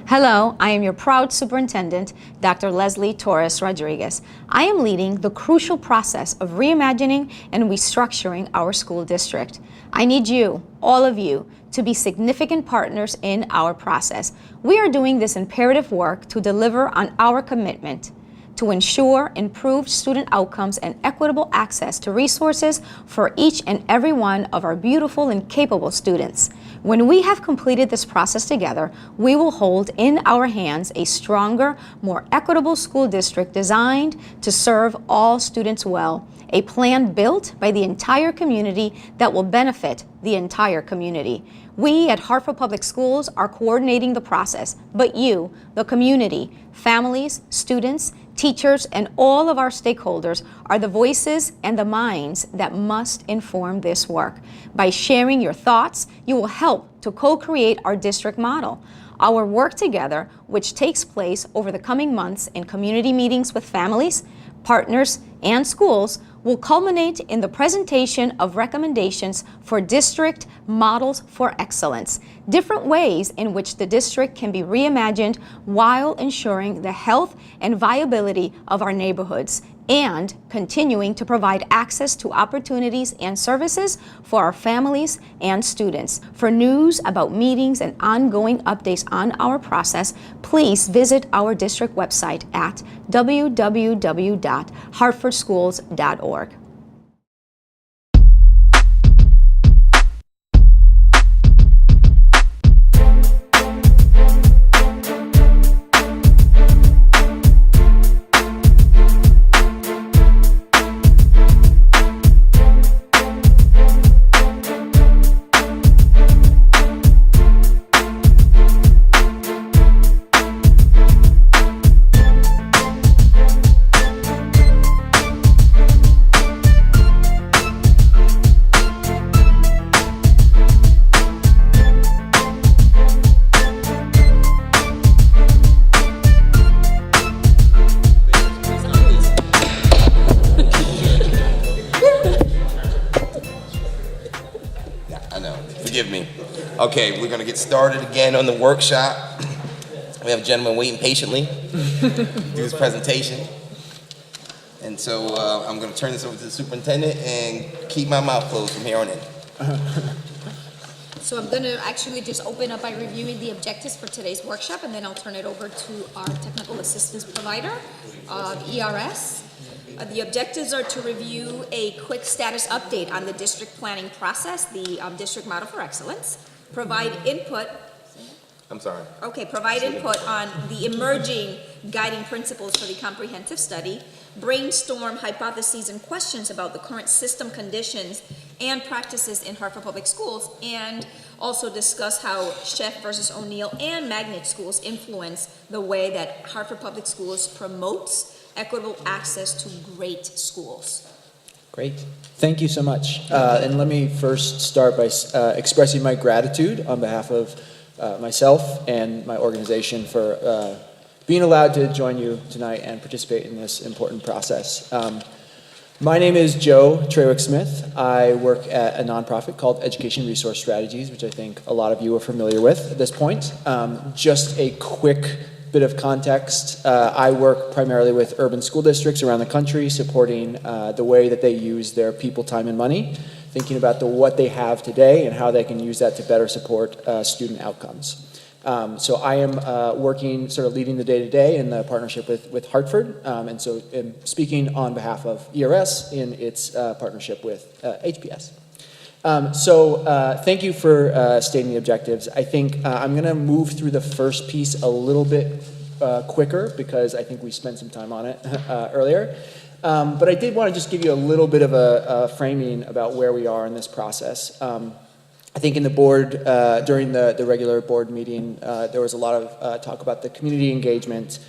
Hello, I am your proud superintendent, Dr. Leslie Torres Rodriguez. I am leading the crucial process of reimagining and restructuring our school district. I need you, all of you, to be significant partners in our process. We are doing this imperative work to deliver on our commitment to ensure improved student outcomes and equitable access to resources for each and every one of our beautiful and capable students. When we have completed this process together, we will hold in our hands a stronger, more equitable school district designed to serve all students well, a plan built by the entire community that will benefit the entire community. We at Hartford Public Schools are coordinating the process, but you, the community, families, students, teachers, and all of our stakeholders are the voices and the minds that must inform this work. By sharing your thoughts, you will help to co-create our district model. Our work together, which takes place over the coming months in community meetings with families, partners, and schools, will culminate in the presentation of recommendations for district models for excellence, different ways in which the district can be reimagined while ensuring the health and viability of our neighborhoods, and continuing to provide access to opportunities and services for our families and students. For news about meetings and ongoing updates on our process, please visit our district website at www.hartfordschools.org. Forgive me. Okay, we're going to get started again on the workshop. We have a gentleman waiting patiently to do his presentation. And so I'm going to turn this over to the superintendent and keep my mouth closed from here on in. So I'm going to actually just open up by reviewing the objectives for today's workshop, and then I'll turn it over to our technical assistance provider, ERS. The objectives are to review a quick status update on the district planning process, the district model for excellence, provide input. I'm sorry. Okay, provide input on the emerging guiding principles for the comprehensive study, brainstorm hypotheses and questions about the current system conditions and practices in Hartford Public Schools, and also discuss how Sheff versus O'Neill and magnet schools influence the way that Hartford Public Schools promotes equitable access to great schools. Great. Thank you so much. And let me first start by expressing my gratitude on behalf of myself and my organization for being allowed to join you tonight and participate in this important process. My name is Joe Trawick-Smith. I work at a nonprofit called Education Resource Strategies, which I think a lot of you are familiar with at this point. Just a quick bit of context. I work primarily with urban school districts around the country, supporting the way that they use their people, time, and money, thinking about what they have today and how they can use that to better support student outcomes. So I am working, sort of leading the day-to-day in the partnership with Hartford, and so I'm speaking on behalf of ERS in its partnership with HPS. Thank you for stating the objectives. I think I'm going to move through the first piece a little bit quicker because I think we spent some time on it earlier. But I did want to just give you a little bit of a framing about where we are in this process. I think in the board, during the regular board meeting, there was a lot of talk about the community engagement.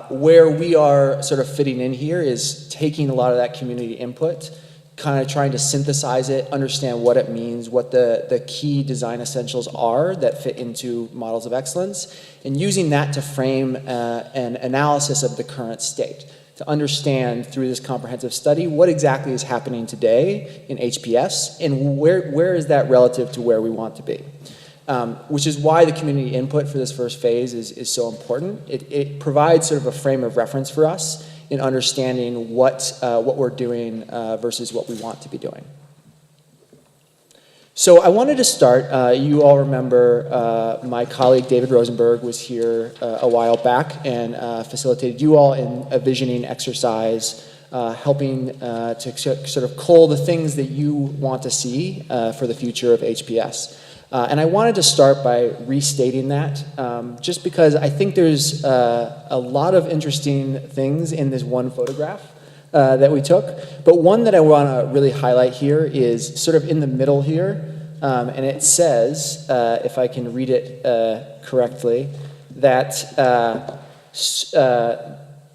Where we are sort of fitting in here is taking a lot of that community input, kind of trying to synthesize it, understand what it means, what the key design essentials are that fit into models of excellence, and using that to frame an analysis of the current state, to understand through this comprehensive study what exactly is happening today in HPS and where is that relative to where we want to be. which is why the community input for this first phase is so important. It provides sort of a frame of reference for us in understanding what we're doing versus what we want to be doing. So I wanted to start, you all remember my colleague David Rosenberg was here a while back and facilitated you all in a visioning exercise, helping to sort of cull the things that you want to see for the future of HPS. And I wanted to start by restating that, just because I think there's a lot of interesting things in this one photograph that we took. But one that I want to really highlight here is sort of in the middle here, and it says, if I can read it correctly, that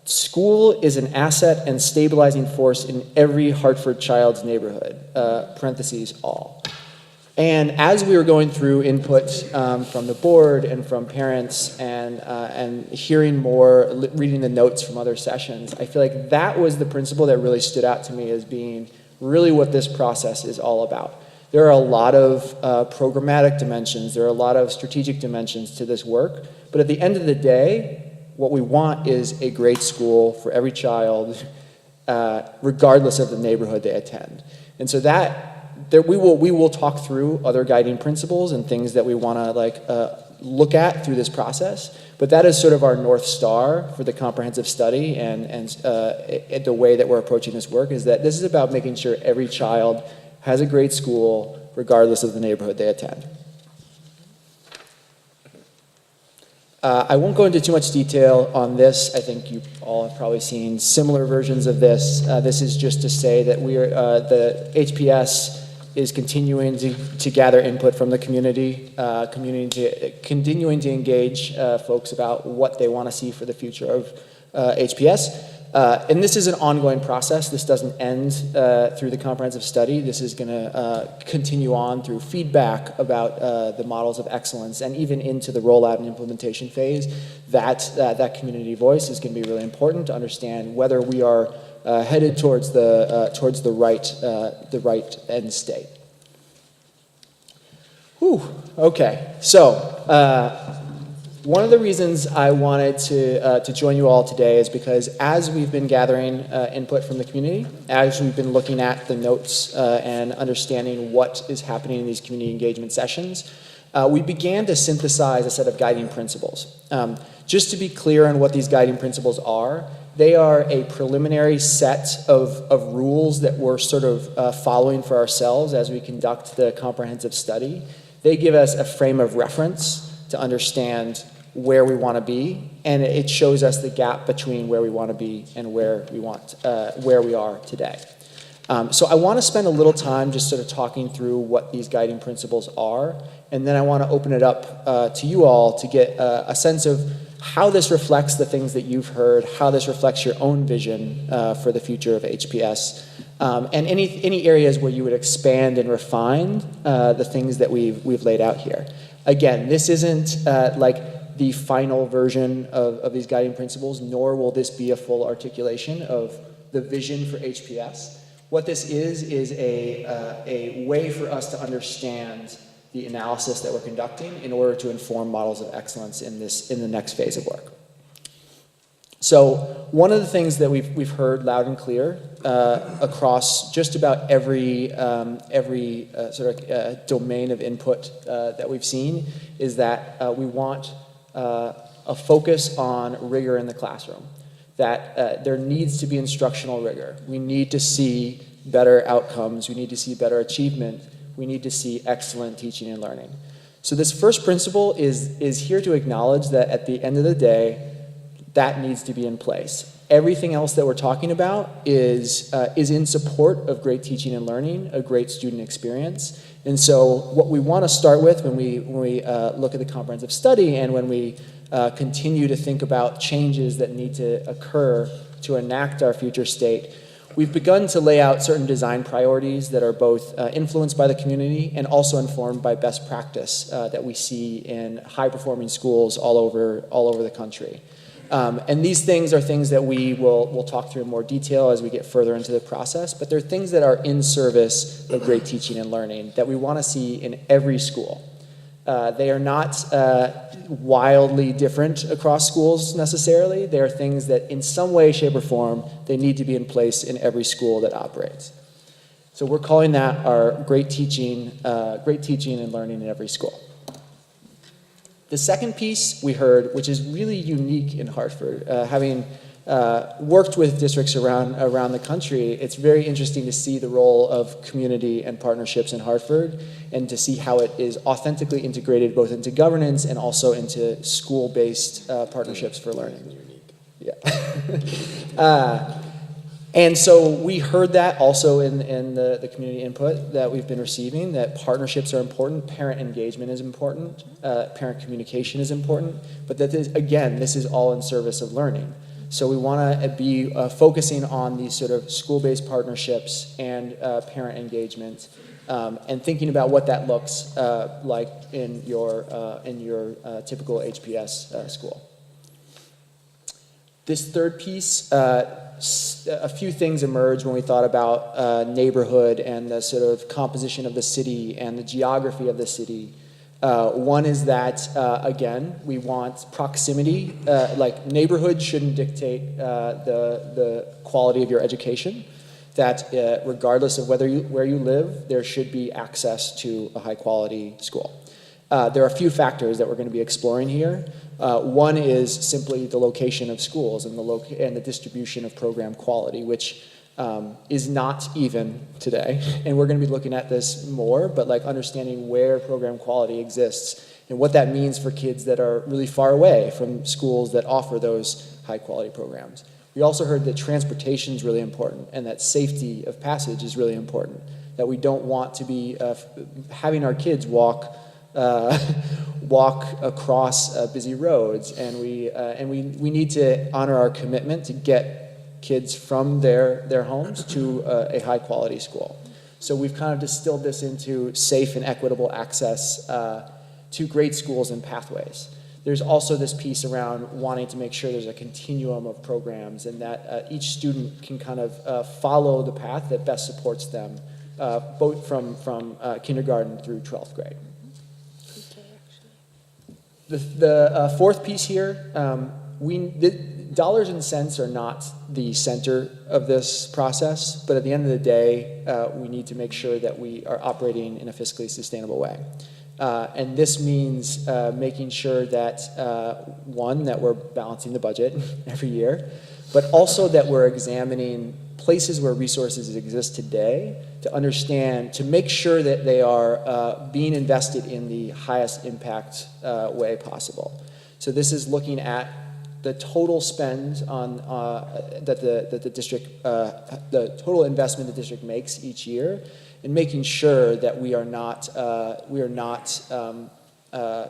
school is an asset and stabilizing force in every Hartford child's neighborhood, parentheses all. And as we were going through input from the board and from parents and hearing more, reading the notes from other sessions, I feel like that was the principle that really stood out to me as being really what this process is all about. There are a lot of programmatic dimensions, there are a lot of strategic dimensions to this work, but at the end of the day, what we want is a great school for every child, regardless of the neighborhood they attend. And so we will talk through other guiding principles and things that we want to look at through this process, but that is sort of our North Star for the comprehensive study and the way that we're approaching this work is that this is about making sure every child has a great school regardless of the neighborhood they attend. I won't go into too much detail on this. I think you all have probably seen similar versions of this. This is just to say that the HPS is continuing to gather input from the community, continuing to engage folks about what they want to see for the future of HPS. And this is an ongoing process. This doesn't end through the comprehensive study. This is going to continue on through feedback about the models of excellence and even into the rollout and implementation phase. That community voice is going to be really important to understand whether we are headed towards the right end state. Whew. Okay. So one of the reasons I wanted to join you all today is because as we've been gathering input from the community, as we've been looking at the notes and understanding what is happening in these community engagement sessions, we began to synthesize a set of guiding principles. Just to be clear on what these guiding principles are, they are a preliminary set of rules that we're sort of following for ourselves as we conduct the comprehensive study. They give us a frame of reference to understand where we want to be, and it shows us the gap between where we want to be and where we are today. So I want to spend a little time just sort of talking through what these guiding principles are, and then I want to open it up to you all to get a sense of how this reflects the things that you've heard, how this reflects your own vision for the future of HPS, and any areas where you would expand and refine the things that we've laid out here. Again, this isn't like the final version of these guiding principles, nor will this be a full articulation of the vision for HPS. What this is a way for us to understand the analysis that we're conducting in order to inform models of excellence in the next phase of work. So one of the things that we've heard loud and clear across just about every domain of input that we've seen is that we want a focus on rigor in the classroom. That there needs to be instructional rigor. We need to see better outcomes. We need to see better achievement. We need to see excellent teaching and learning. So this first principle is here to acknowledge that at the end of the day, that needs to be in place. Everything else that we're talking about is in support of great teaching and learning, a great student experience. And so what we want to start with when we look at the comprehensive study and when we continue to think about changes that need to occur to enact our future state, we've begun to lay out certain design priorities that are both influenced by the community and also informed by best practice that we see in high-performing schools all over the country. And these things are things that we'll talk through in more detail as we get further into the process, but they're things that are in service of great teaching and learning that we want to see in every school. They are not wildly different across schools necessarily. They are things that in some way, shape, or form, they need to be in place in every school that operates. So we're calling that our great teaching and learning in every school. The second piece we heard, which is really unique in Hartford, having worked with districts around the country, it's very interesting to see the role of community and partnerships in Hartford and to see how it is authentically integrated both into governance and also into school-based partnerships for learning. Yeah. And so we heard that also in the community input that we've been receiving, that partnerships are important, parent engagement is important, parent communication is important, but that this is all in service of learning. So we want to be focusing on these sort of school-based partnerships and parent engagement, and thinking about what that looks like in your typical HPS school. This third piece, a few things emerged when we thought about neighborhood and the sort of composition of the city and the geography of the city. One is that, again, we want proximity. Like neighborhood shouldn't dictate the quality of your education. That regardless of where you live, there should be access to a high-quality school. There are a few factors that we're going to be exploring here. One is simply the location of schools and the distribution of program quality, which is not even today. And we're going to be looking at this more, but like understanding where program quality exists and what that means for kids that are really far away from schools that offer those high-quality programs. We also heard that transportation is really important and that safety of passage is really important, that we don't want to be having our kids walk across busy roads, and we need to honor our commitment to get kids from their homes to a high quality school. So we've kind of distilled this into safe and equitable access to great schools and pathways. There's also this piece around wanting to make sure there's a continuum of programs and that each student can kind of follow the path that best supports them, both from kindergarten through 12th grade. The fourth piece here, dollars and cents are not the center of this process, but at the end of the day, we need to make sure that we are operating in a fiscally sustainable way. And this means making sure that, one, that we're balancing the budget every year, but also that we're examining places where resources exist today to understand, to make sure that they are being invested in the highest impact way possible. So this is looking at the total spend on that the district, the total investment the district makes each year, and making sure that we are not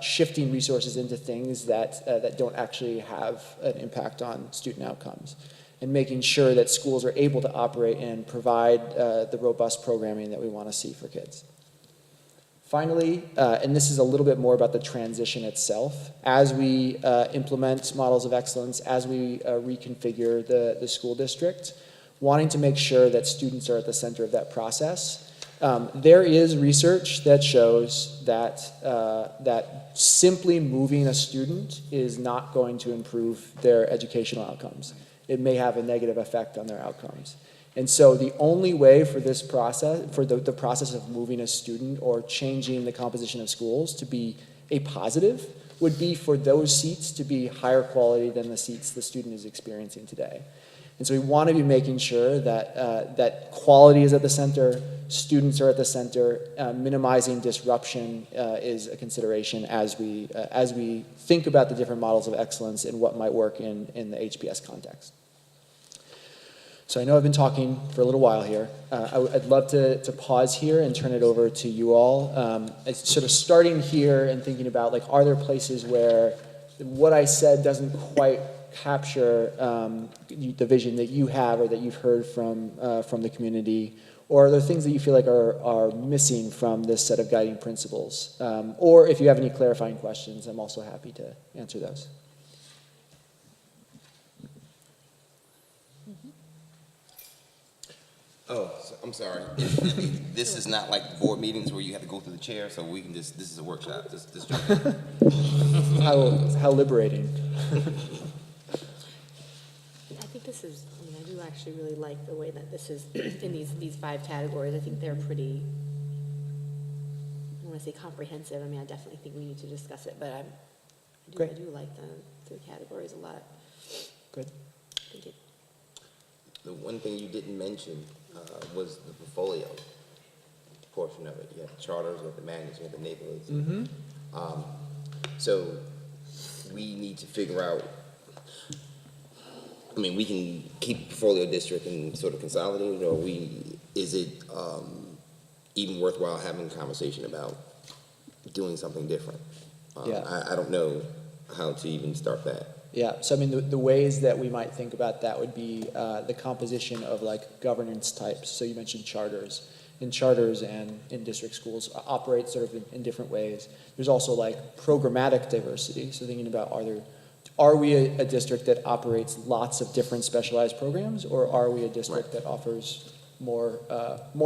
shifting resources into things that don't actually have an impact on student outcomes, and making sure that schools are able to operate and provide the robust programming that we want to see for kids. Finally, and this is a little bit more about the transition itself, as we implement models of excellence, as we reconfigure the school district, wanting to make sure that students are at the center of that process. There is research that shows that simply moving a student is not going to improve their educational outcomes. It may have a negative effect on their outcomes. And so the only way for this process, for the process of moving a student or changing the composition of schools to be a positive, would be for those seats to be higher quality than the seats the student is experiencing today. And so we want to be making sure that that quality is at the center, students are at the center, minimizing disruption is a consideration as we think about the different models of excellence and what might work in the HPS context. So I know I've been talking for a little while here. I'd love to pause here and turn it over to you all. It's sort of starting here and thinking about, like, are there places where what I said doesn't quite capture the vision that you have or that you've heard from the community, or are there things that you feel like are missing from this set of guiding principles? Or if you have any clarifying questions, I'm also happy to answer those. Oh, I'm sorry. This is not like board meetings where you have to go through the chair, so we can just, this is a workshop. Just jump in. How liberating. I think this is, I mean, I do actually really like the way that this is in these 5 categories. I think they're pretty, I don't want to say comprehensive. I mean, I definitely think we need to discuss it, but I Great. do like the 3 categories a lot. Good. Thank you. The one thing you didn't mention was the portfolio portion of it. You have the charters, you have the magnets, you have the neighborhoods. Mm-hmm. So we need to figure out, I mean, we can keep portfolio district and sort of consolidate it, or is it even worthwhile having a conversation about doing something different? Yeah. I don't know how to even start that. Yeah, so I mean, the ways that we might think about that would be the composition of like governance types. So you mentioned charters. In charters and in district schools operate sort of in different ways. There's also like programmatic diversity. So thinking about are we a district that operates lots of different specialized programs, or are we a district that offers more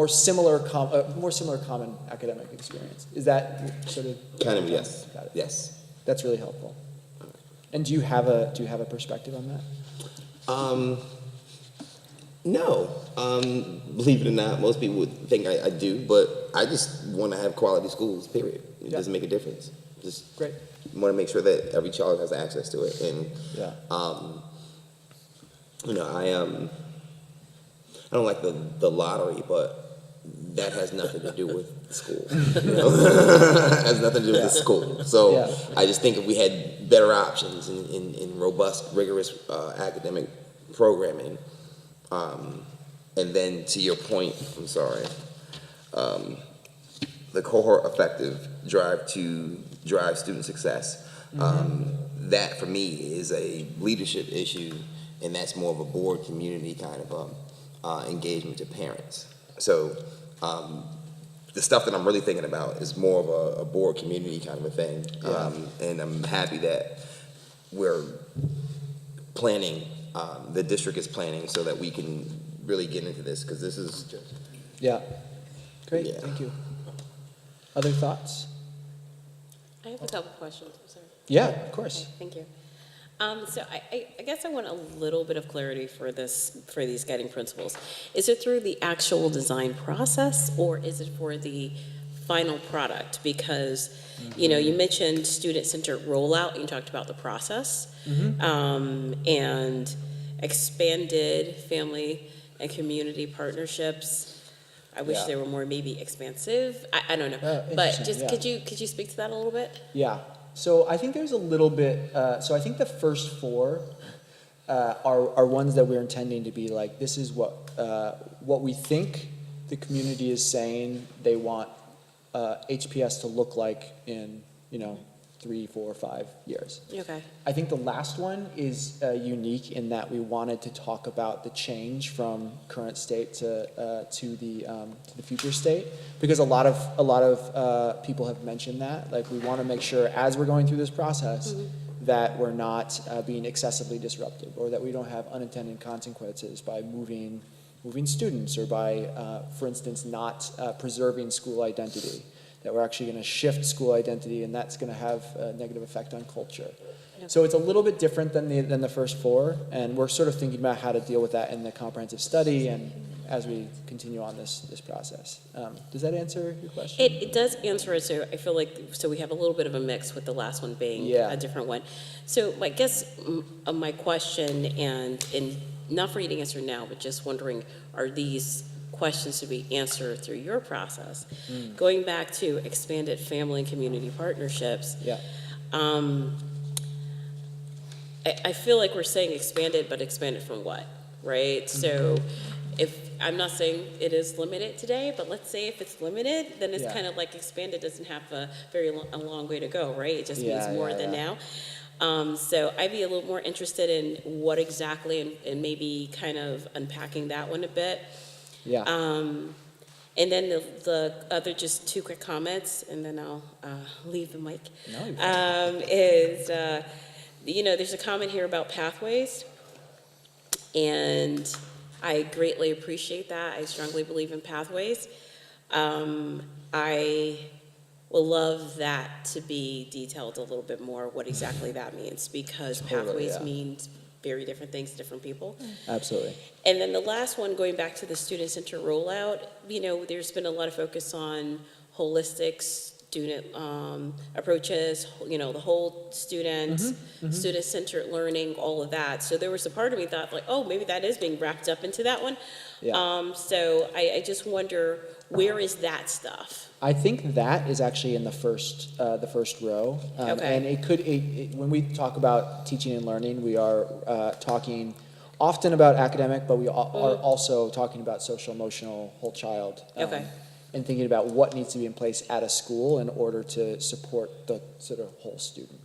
similar common academic experience? Is that sort of Kind of, yes. Got it. Yes. That's really helpful. And do you have a perspective on that? No. Believe it or not, most people would think I do, but I just want to have quality schools, period. It Yeah. doesn't make a difference. Just Great. want to make sure that every child has access to it. And, Yeah. I don't like the lottery, but that has nothing to do with school. You know? Has nothing to do with the school. So Yeah. I just think if we had better options in robust, rigorous academic programming, and then to your point, I'm sorry, the cohort effective drive to drive student success. That for me is a leadership issue, and that's more of a board community kind of engagement to parents. So the stuff that I'm really thinking about is more of a board community kind of a thing. Yeah. And I'm happy that we're planning, the district is planning so that we can really get into this, because this is just, Yeah. Great. Yeah. Thank you. Other thoughts? I have a couple questions, I'm sorry. Yeah, of course. Okay, thank you. So I guess I want a little bit of clarity for these guiding principles. Is it through the actual design process, or is it for the final product? Because, you know, you mentioned student-centered rollout, and you talked about the process, and expanded family and community partnerships. I wish Yeah. they were more maybe expansive. I don't know. Oh, But interesting, just yeah. could you speak to that a little bit? Yeah. So I think there's a little bit. So I think the first 4 are ones that we're intending to be like, this is what we think the community is saying they want HPS to look like in 3, 4, 5 years. Okay. I think the last one is unique in that we wanted to talk about the change from current state to the future state, because a lot of people have mentioned that. Like, we want to make sure as we're going through this process that we're not being excessively disruptive, or that we don't have unintended consequences by moving students, or by, for instance, not preserving school identity. That we're actually going to shift school identity, and that's going to have a negative effect on culture. Yep. So it's a little bit different than the first 4, and we're sort of thinking about how to deal with that in the comprehensive study and as we continue on this process. Does that answer your question? It does answer it, so I feel like, so we have a little bit of a mix with the last one being Yeah. a different one. So I guess my question, and not for you to answer now, but just wondering, are these questions to be answered through your process? Going back to expanded family and community partnerships, Yeah. I feel like we're saying expanded, but expanded from what, right? So if, I'm not saying it is limited today, but let's say if it's limited, then it's Yeah. kind of like expanded doesn't have a long way to go, right? It just means Yeah, more yeah, than yeah. now. So I'd be a little more interested in what exactly, and maybe kind of unpacking that one a bit. Yeah. And then the other, just 2 quick comments, and then I'll leave the mic. No, you're fine. There's a comment here about pathways, and I greatly appreciate that. I strongly believe in pathways. I will love that to be detailed a little bit more, what exactly that means, because Totally, pathways yeah. means very different things to different people. Absolutely. And then the last one, going back to the student center rollout, there's been a lot of focus on holistic student approaches, the whole student, student-centered learning, all of that. So there was a part of me thought like, oh, maybe that is being wrapped up into that one. Yeah. So I just wonder, where is that stuff? I think that is actually in the first row. Okay. And it could, when we talk about teaching and learning, we are talking often about academic, but we are also talking about social, emotional, whole child. Okay. And thinking about what needs to be in place at a school in order to support the sort of whole student.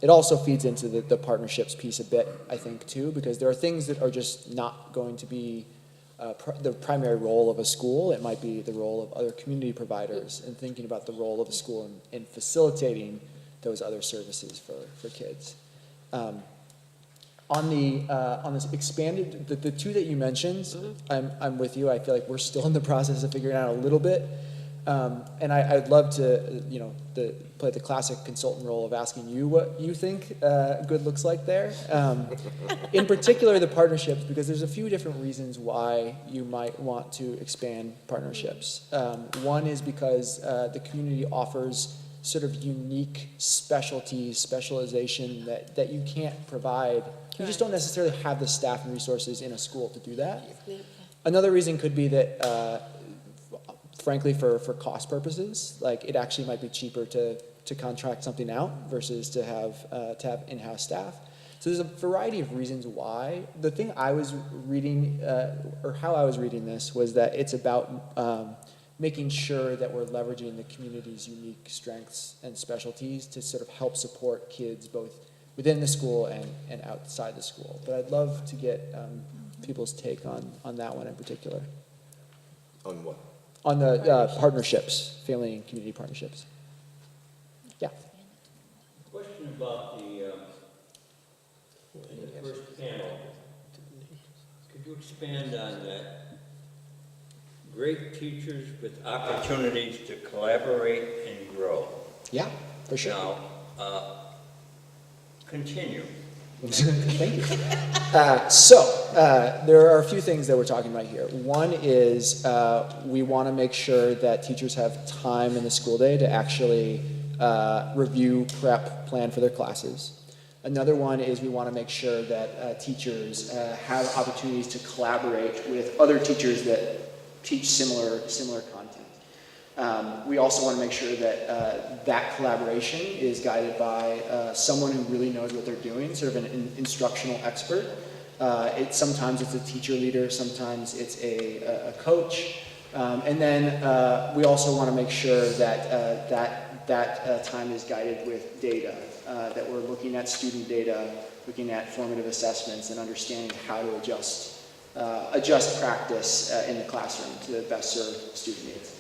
It also feeds into the partnerships piece a bit, I think, too, because there are things that are just not going to be the primary role of a school. It might be the role of other community providers, and thinking about the role of a school in facilitating those other services for kids. On this expanded, the two that you mentioned, I'm with you. I feel like we're still in the process of figuring out a little bit, and I'd love to play the classic consultant role of asking you what you think good looks like there. In particular, the partnerships, because there's a few different reasons why you might want to expand partnerships. One is because the community offers sort of unique specialization that you can't provide. You just don't necessarily have the staff and resources in a school to do that. Another reason could be that, frankly, for cost purposes, like it actually might be cheaper to contract something out versus to have in-house staff. So there's a variety of reasons why. The thing I was reading, or how I was reading this, was that it's about making sure that we're leveraging the community's unique strengths and specialties to sort of help support kids both within the school and outside the school. But I'd love to get people's take on that one in particular. On what? On the partnerships, family and community partnerships. Yeah. Question about the first panel. Could you expand on that? Great teachers with opportunities to collaborate and grow. Yeah, for sure. Now, continue. Thank you. There are a few things that we're talking about here. One is we want to make sure that teachers have time in the school day to actually review, prep, plan for their classes. Another one is we want to make sure that teachers have opportunities to collaborate with other teachers that teach similar content. We also want to make sure that that collaboration is guided by someone who really knows what they're doing, sort of an instructional expert. Sometimes it's a teacher leader, sometimes it's a coach. And then we also want to make sure that that time is guided with data, that we're looking at student data, looking at formative assessments, and understanding how to adjust practice in the classroom to best serve student needs.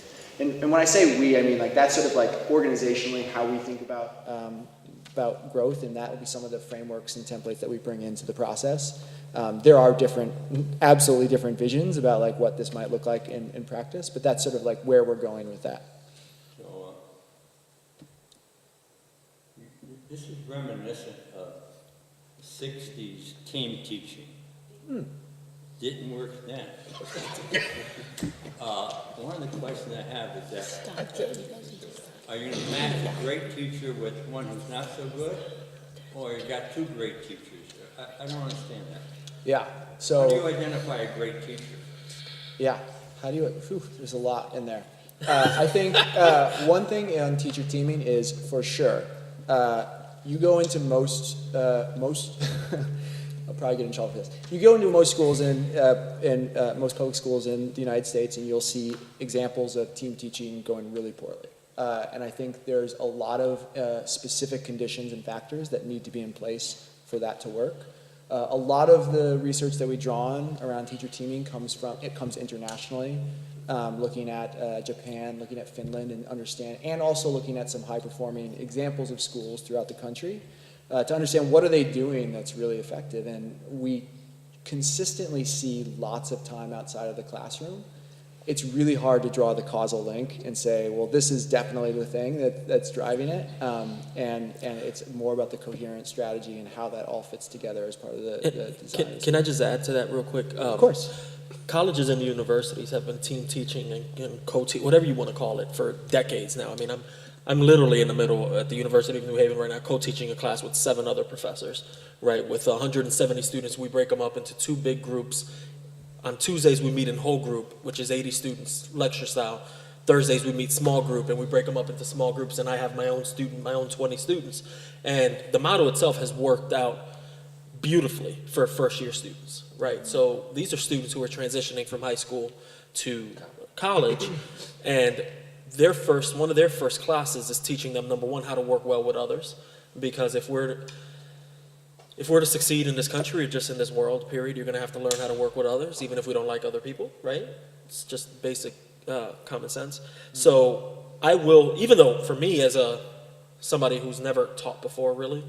And when I say we, I mean like that's sort of like organizationally how we think about growth, and that will be some of the frameworks and templates that we bring into the process. There are absolutely different visions about like what this might look like in practice, but that's sort of like where we're going with that. So, this is reminiscent of 60s team teaching. Didn't work then. One of the questions I have is that, are you going to match a great teacher with one who's not so good? Or you got two great teachers? I don't understand that. Yeah. How do you So identify a great teacher? yeah, how do you? There's a lot in there. I think one thing on teacher teaming is for sure. You go into most. I'll probably get in trouble for this. You go into most schools in most public schools in the United States, and you'll see examples of team teaching going really poorly. And I think there's a lot of specific conditions and factors that need to be in place for that to work. A lot of the research that we draw on around teacher teaming comes internationally, looking at Japan, looking at Finland, and also looking at some high-performing examples of schools throughout the country to understand what are they doing that's really effective. And we consistently see lots of time outside of the classroom, it's really hard to draw the causal link and say, well, this is definitely the thing that's driving it. And it's more about the coherent strategy and how that all fits together as part of the design. Can I just add to that real quick? Of course. Colleges and universities have been team teaching and co-teaching, whatever you want to call it, for decades now. I mean, I'm literally in the middle at the University of New Haven right now, co-teaching a class with 7 other professors, right? With 170 students, we break them up into 2 big groups. On Tuesdays, we meet in whole group, which is 80 students, lecture style. Thursdays, we meet small group, and we break them up into small groups, and I have my own 20 students. And the model itself has worked out beautifully for first-year students, right? So these are students who are transitioning from high school to college, and one of their first classes is teaching them, number one, how to work well with others, because if we're to succeed in this country or just in this world, period, you're going to have to learn how to work with others, even if we don't like other people, right? It's just basic common sense. So I will, even though for me as somebody who's never taught before, really,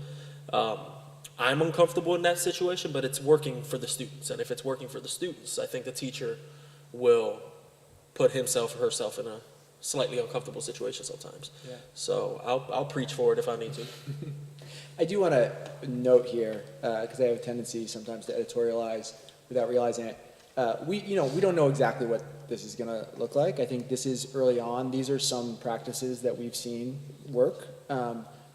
I'm uncomfortable in that situation, but it's working for the students. And if it's working for the students, I think the teacher will put himself or herself in a slightly uncomfortable situation sometimes. Yeah. So I'll preach for it if I need to. I do want to note here, because I have a tendency sometimes to editorialize without realizing it. We don't know exactly what this is going to look like. I think this is early on. These are some practices that we've seen work,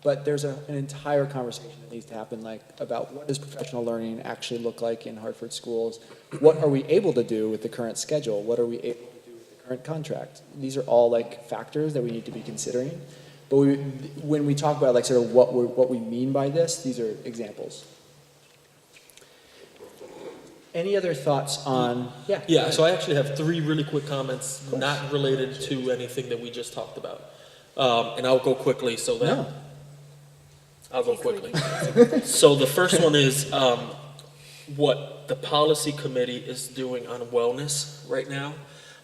but there's an entire conversation that needs to happen, like about what does professional learning actually look like in Hartford schools? What are we able to do with the current schedule? What are we able to do with the current contract? These are all like factors that we need to be considering. But when we talk about like sort of what we mean by this, these are examples. Any other thoughts on? Yeah, so I actually have 3 really quick comments, not related to anything that we just talked about. And I'll go quickly so that... No. I'll go quickly. So the first one is what the policy committee is doing on wellness right now.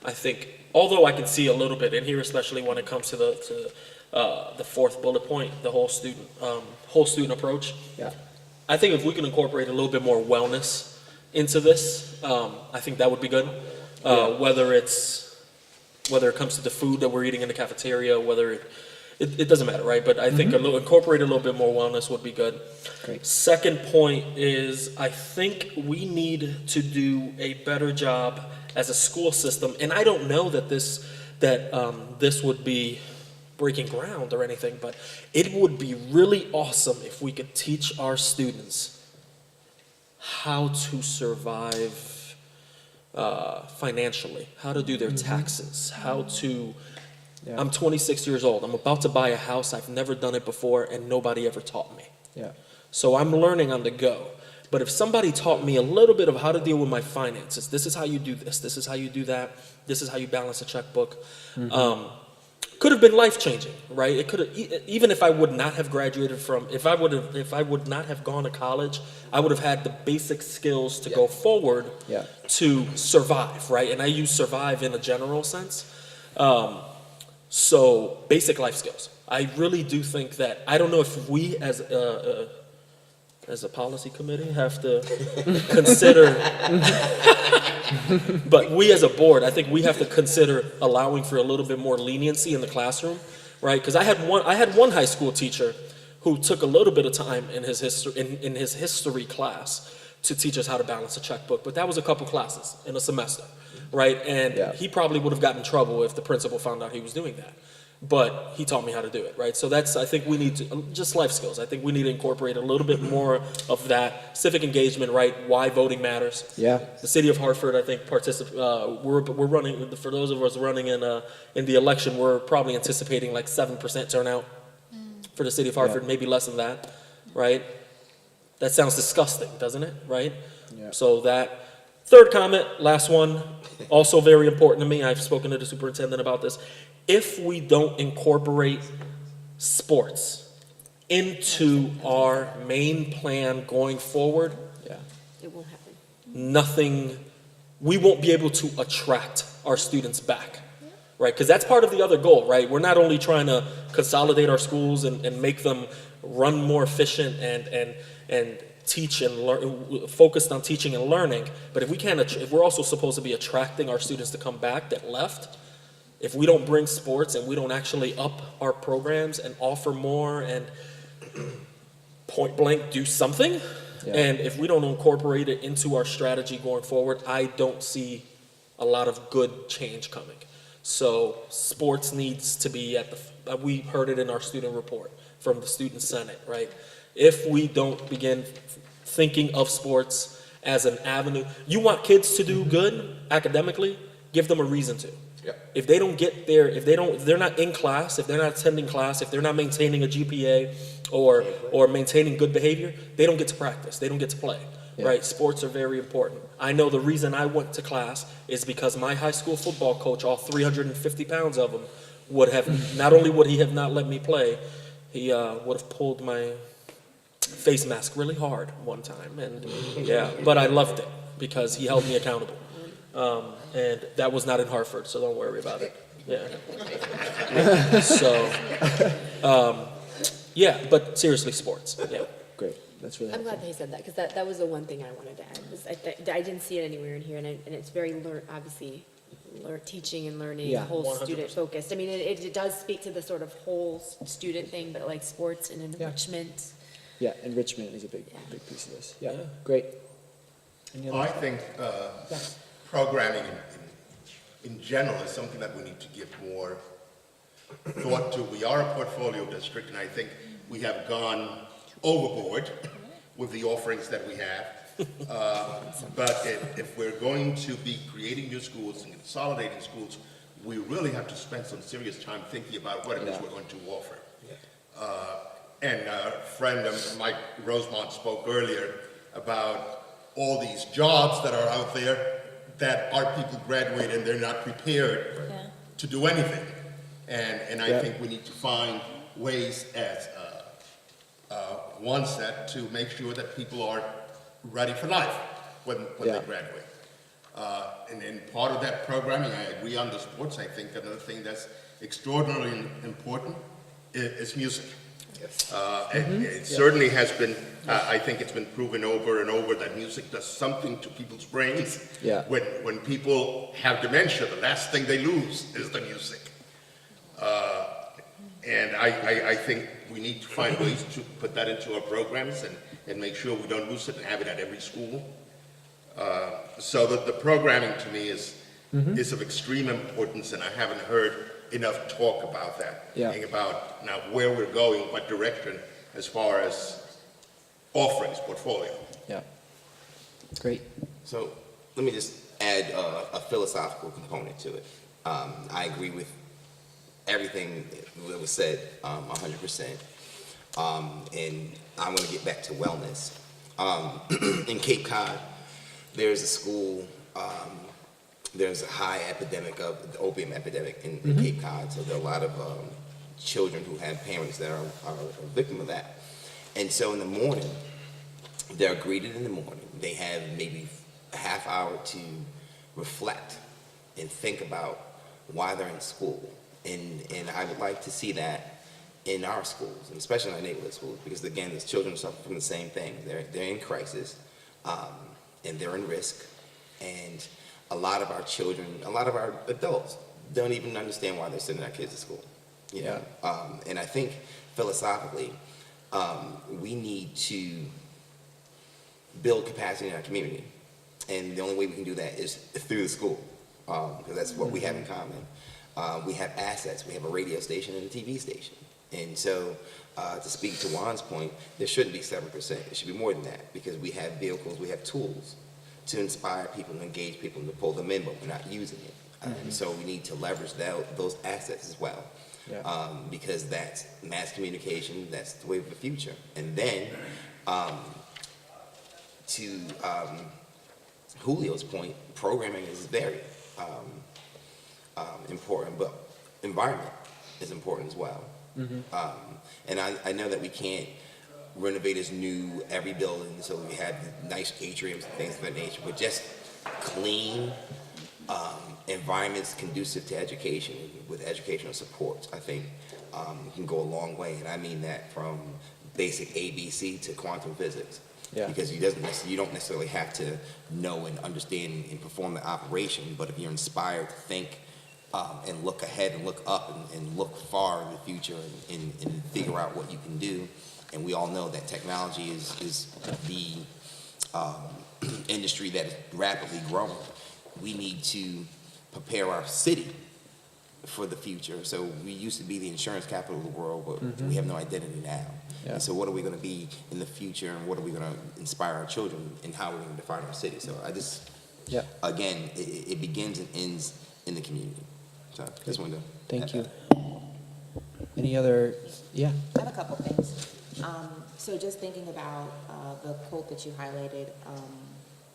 I think, although I can see a little bit in here, especially when it comes to the 4th bullet point, the whole student approach. Yeah. I think if we can incorporate a little bit more wellness into this, I think that would be good. Whether it comes to the food that we're eating in the cafeteria, whether it doesn't matter, right? But I think incorporate a little bit more wellness would be good. Great. Second point is I think we need to do a better job as a school system, and I don't know that this would be breaking ground or anything, but it would be really awesome if we could teach our students how to survive financially, how to do their taxes, how to... Yeah. I'm 26 years old. I'm about to buy a house. I've never done it before, and nobody ever taught me. Yeah. So I'm learning on the go. But if somebody taught me a little bit of how to deal with my finances, this is how you do this is how you do that, this is how you balance a checkbook, could have been life-changing, right? It could have, even if I would not have graduated from, if I would not have gone to college, I would have had the basic skills to go forward to survive, right? And I use survive in a general sense. So basic life skills. I really do think that, I don't know if we as a policy committee have to consider, but we as a board, I think we have to consider allowing for a little bit more leniency in the classroom, right? Because I had one high school teacher who took a little bit of time in his history class to teach us how to balance a checkbook, but that was a couple classes in a semester, right? And he probably would have gotten in trouble if the principal found out he was doing that. But he taught me how to do it, right? So I think we need to, just life skills. I think we need to incorporate a little bit more of that civic engagement, right? Why voting matters. Yeah. The city of Hartford, I think, we're running, for those of us running in the election, we're probably anticipating like 7% turnout for the city of Hartford, maybe less than that, right? That sounds disgusting, doesn't it, right? Yeah. So that. Third comment, last one, also very important to me. I've spoken to the superintendent about this. If we don't incorporate sports into our main plan going forward, It won't happen. we won't be able to attract our students back, right? Because that's part of the other goal, right? We're not only trying to consolidate our schools and make them run more efficient and teach and learn, focused on teaching and learning. But if we can't, if we're also supposed to be attracting our students to come back that left, if we don't bring sports and we don't actually up our programs and offer more and point blank do something, and if we don't incorporate it into our strategy going forward, I don't see a lot of good change coming. So sports needs to be at the, we heard it in our student report from the student senate, right? If we don't begin thinking of sports as an avenue, you want kids to do good academically, give them a reason to. If they don't get there, if they're not in class, if they're not attending class, if they're not maintaining a GPA or maintaining good behavior, they don't get to practice, they don't get to play, right? Sports are very important. I know the reason I went to class is because my high school football coach, all 350 pounds of him, would have, not only would he have not let me play, he would have pulled my face mask really hard one time, and but I loved it because he held me accountable. And that was not in Hartford, so don't worry about it. But seriously, sports. Great. That's really I'm helpful. glad that he said that, because that was the one thing I wanted to add. Was I didn't see it anywhere in here, and it's very obviously teaching and learning, Yeah. whole 100%. student focused. I mean, it does speak to the sort of whole student thing, but like sports and enrichment. Yeah, enrichment is a big piece of this. Yeah, Yeah. great. Any other- I think programming in general is something that we need to give more thought to. We are a portfolio district, and I think we have gone overboard with the offerings that we have. But if we're going to be creating new schools and consolidating schools, we really have to spend some serious time thinking about what it is we're going to offer. And a friend of Mike Rosemont spoke earlier about all these jobs that are out there that our people graduate and they're not prepared to do anything. And I think we need to find ways as one set to make sure that people are ready for life when they graduate. And part of that programming, I agree on the sports. I think another thing that's extraordinarily important is music. It certainly has been, I think it's been proven over and over that music does something to people's brains. When people have dementia, the last thing they lose is the music. And I think we need to find ways to put that into our programs and make sure we don't lose it and have it at every school. So that the programming to me is of extreme importance, and I haven't heard enough talk about that. About now where we're going, what direction, as far as offerings, portfolio. Yeah. Great. So let me just add a philosophical component to it. I agree with everything that was said 100%. And I'm going to get back to wellness. In Cape Cod, there's a school, there's a high epidemic of the opium epidemic in Cape Cod. So there are a lot of children who have parents that are a victim of that. And so in the morning, they're greeted in the morning. They have maybe a half hour to reflect and think about why they're in school. And I would like to see that in our schools, and especially in our neighborhood schools, because again, these children suffer from the same thing. They're in crisis, and they're in risk. And a lot of our children, a lot of our adults don't even understand why they're sending our kids to school. You know? And I think philosophically, we need to build capacity in our community. And the only way we can do that is through the school, because that's what we have in common. We have assets. We have a radio station and a TV station. And so, to speak to Juan's point, there shouldn't be 7%. It should be more than that, because we have vehicles, we have tools to inspire people, to engage people, and to pull them in, but we're not using it. And so we need to leverage those assets as well. Because that's mass communication, that's the way of the future. And then, to Julio's point, programming is very important, but environment is important as well. And I know that we can't renovate as new every building, so we have nice atriums and things of that nature, but just clean environments conducive to education with educational supports, I think can go a long way. And I mean that from basic ABC to quantum physics. Yeah. Because you don't necessarily have to know and understand and perform the operation, but if you're inspired to think and look ahead and look up and look far in the future and figure out what you can do. And we all know that technology is the industry that is rapidly growing. We need to prepare our city for the future. So we used to be the insurance capital of the world, but we have no identity now. Yeah. And so what are we going to be in the future, and what are we going to inspire our children, and how are we going to define our city? So I just, Yeah. again, it begins and ends in the community. So just wanted to Thank add you. that. Any other, yeah, I have a couple things. So just thinking about the quote that you highlighted,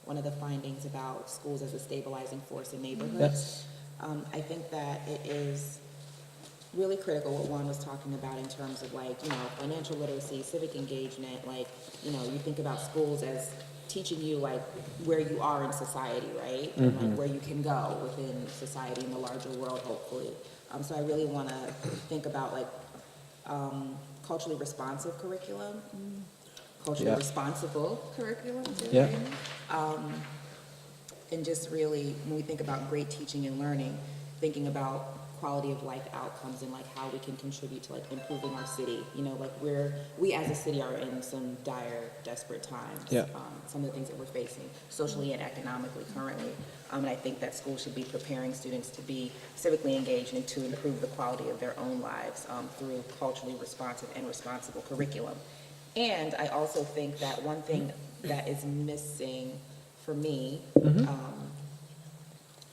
one of the findings about schools as a stabilizing force in neighborhoods. I think that it is really critical what Juan was talking about in terms of like, you know, financial literacy, civic engagement, like, you know, you think about schools as teaching you like where you are in society, right? And like where you can go within society in the larger world, hopefully. So I really want to think about like culturally responsive curriculum, culturally Yeah. responsible curriculum, too, Yeah. right? And just really, when we think about great teaching and learning, thinking about quality of life outcomes and like how we can contribute to like improving our city. You know, like we as a city are in some dire, desperate times. Yeah. Some of the things that we're facing socially and economically currently. And I think that schools should be preparing students to be civically engaged and to improve the quality of their own lives through culturally responsive and responsible curriculum. And I also think that one thing that is missing for me,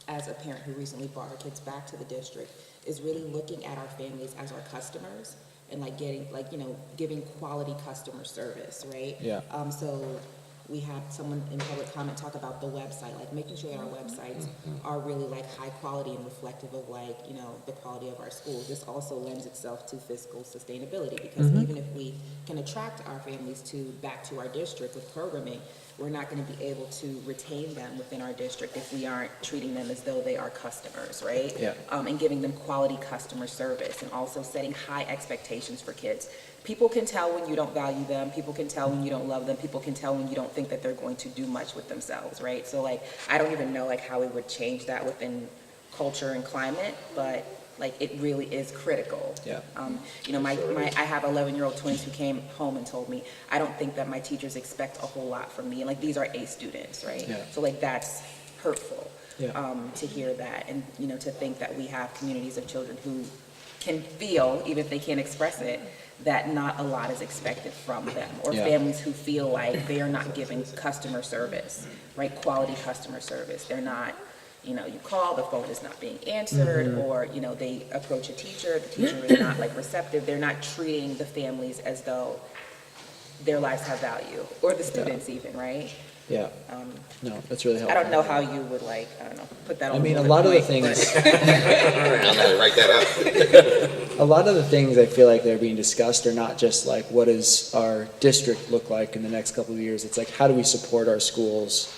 as a parent who recently brought our kids back to the district, is really looking at our families as our customers and like getting, like, you know, giving quality customer service, right? Yeah. So we had someone in public comment talk about the website, like making sure that our websites are really like high quality and reflective of like, you know, the quality of our schools. This also lends itself to fiscal sustainability because even if we can attract our families back to our district with programming, we're not going to be able to retain them within our district if we aren't treating them as though they are customers, right? Yeah. And giving them quality customer service and also setting high expectations for kids. People can tell when you don't value them. People can tell when you don't love them. People can tell when you don't think that they're going to do much with themselves, right? So like, I don't even know like how we would change that within culture and climate, but like it really is critical. Yeah. You know, I have 11-year-old twins who came home and told me, I don't think that my teachers expect a whole lot from me. And like, these are A students, right? Yeah. So like, that's hurtful Yeah. to hear that. And, you know, to think that we have communities of children who can feel, even if they can't express it, that not a lot is expected from them. Or Yeah. families who feel like they are not giving customer service, right? Quality customer service. They're not, you know, you call, the phone is not being answered, or, you know, they approach a teacher, the teacher is not like receptive. They're not treating the families as though their lives have value, or the students even, right? Yeah. No, that's really I helpful. don't know how you would like, I don't know, put that on. I mean, a bullet lot of the point, but- things, I'm gonna write that up. a lot of the things I feel like they're being discussed are not just like, what does our district look like in the next couple of years? It's like, how do we support our schools?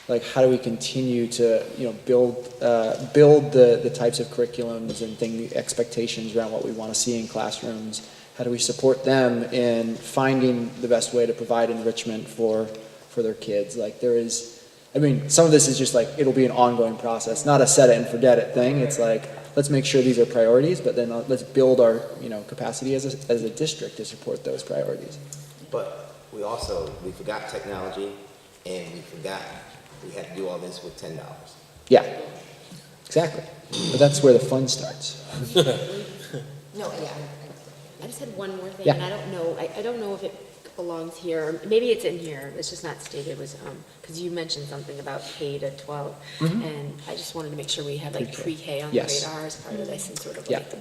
Like, how do we continue to, you know, build the types of curriculums and expectations around what we want to see in classrooms? How do we support them in finding the best way to provide enrichment for their kids? Like, there is, I mean, some of this is just like, it'll be an ongoing process, not a set it and forget it thing. It's like, let's make sure these are priorities, but then let's build our, you know, capacity as a district to support those priorities. But we forgot technology, and we forgot we had to do all this with $10. Yeah, exactly. But that's where the fun starts. No, yeah. I just had one more thing, Yeah. and I don't know if it belongs here, or maybe it's in here, it's just not stated, was, because you mentioned something about K to 12, and I just wanted to make sure we had like Pre-K. pre-K on the Yes. radar as part of this, and sort of Yeah. like,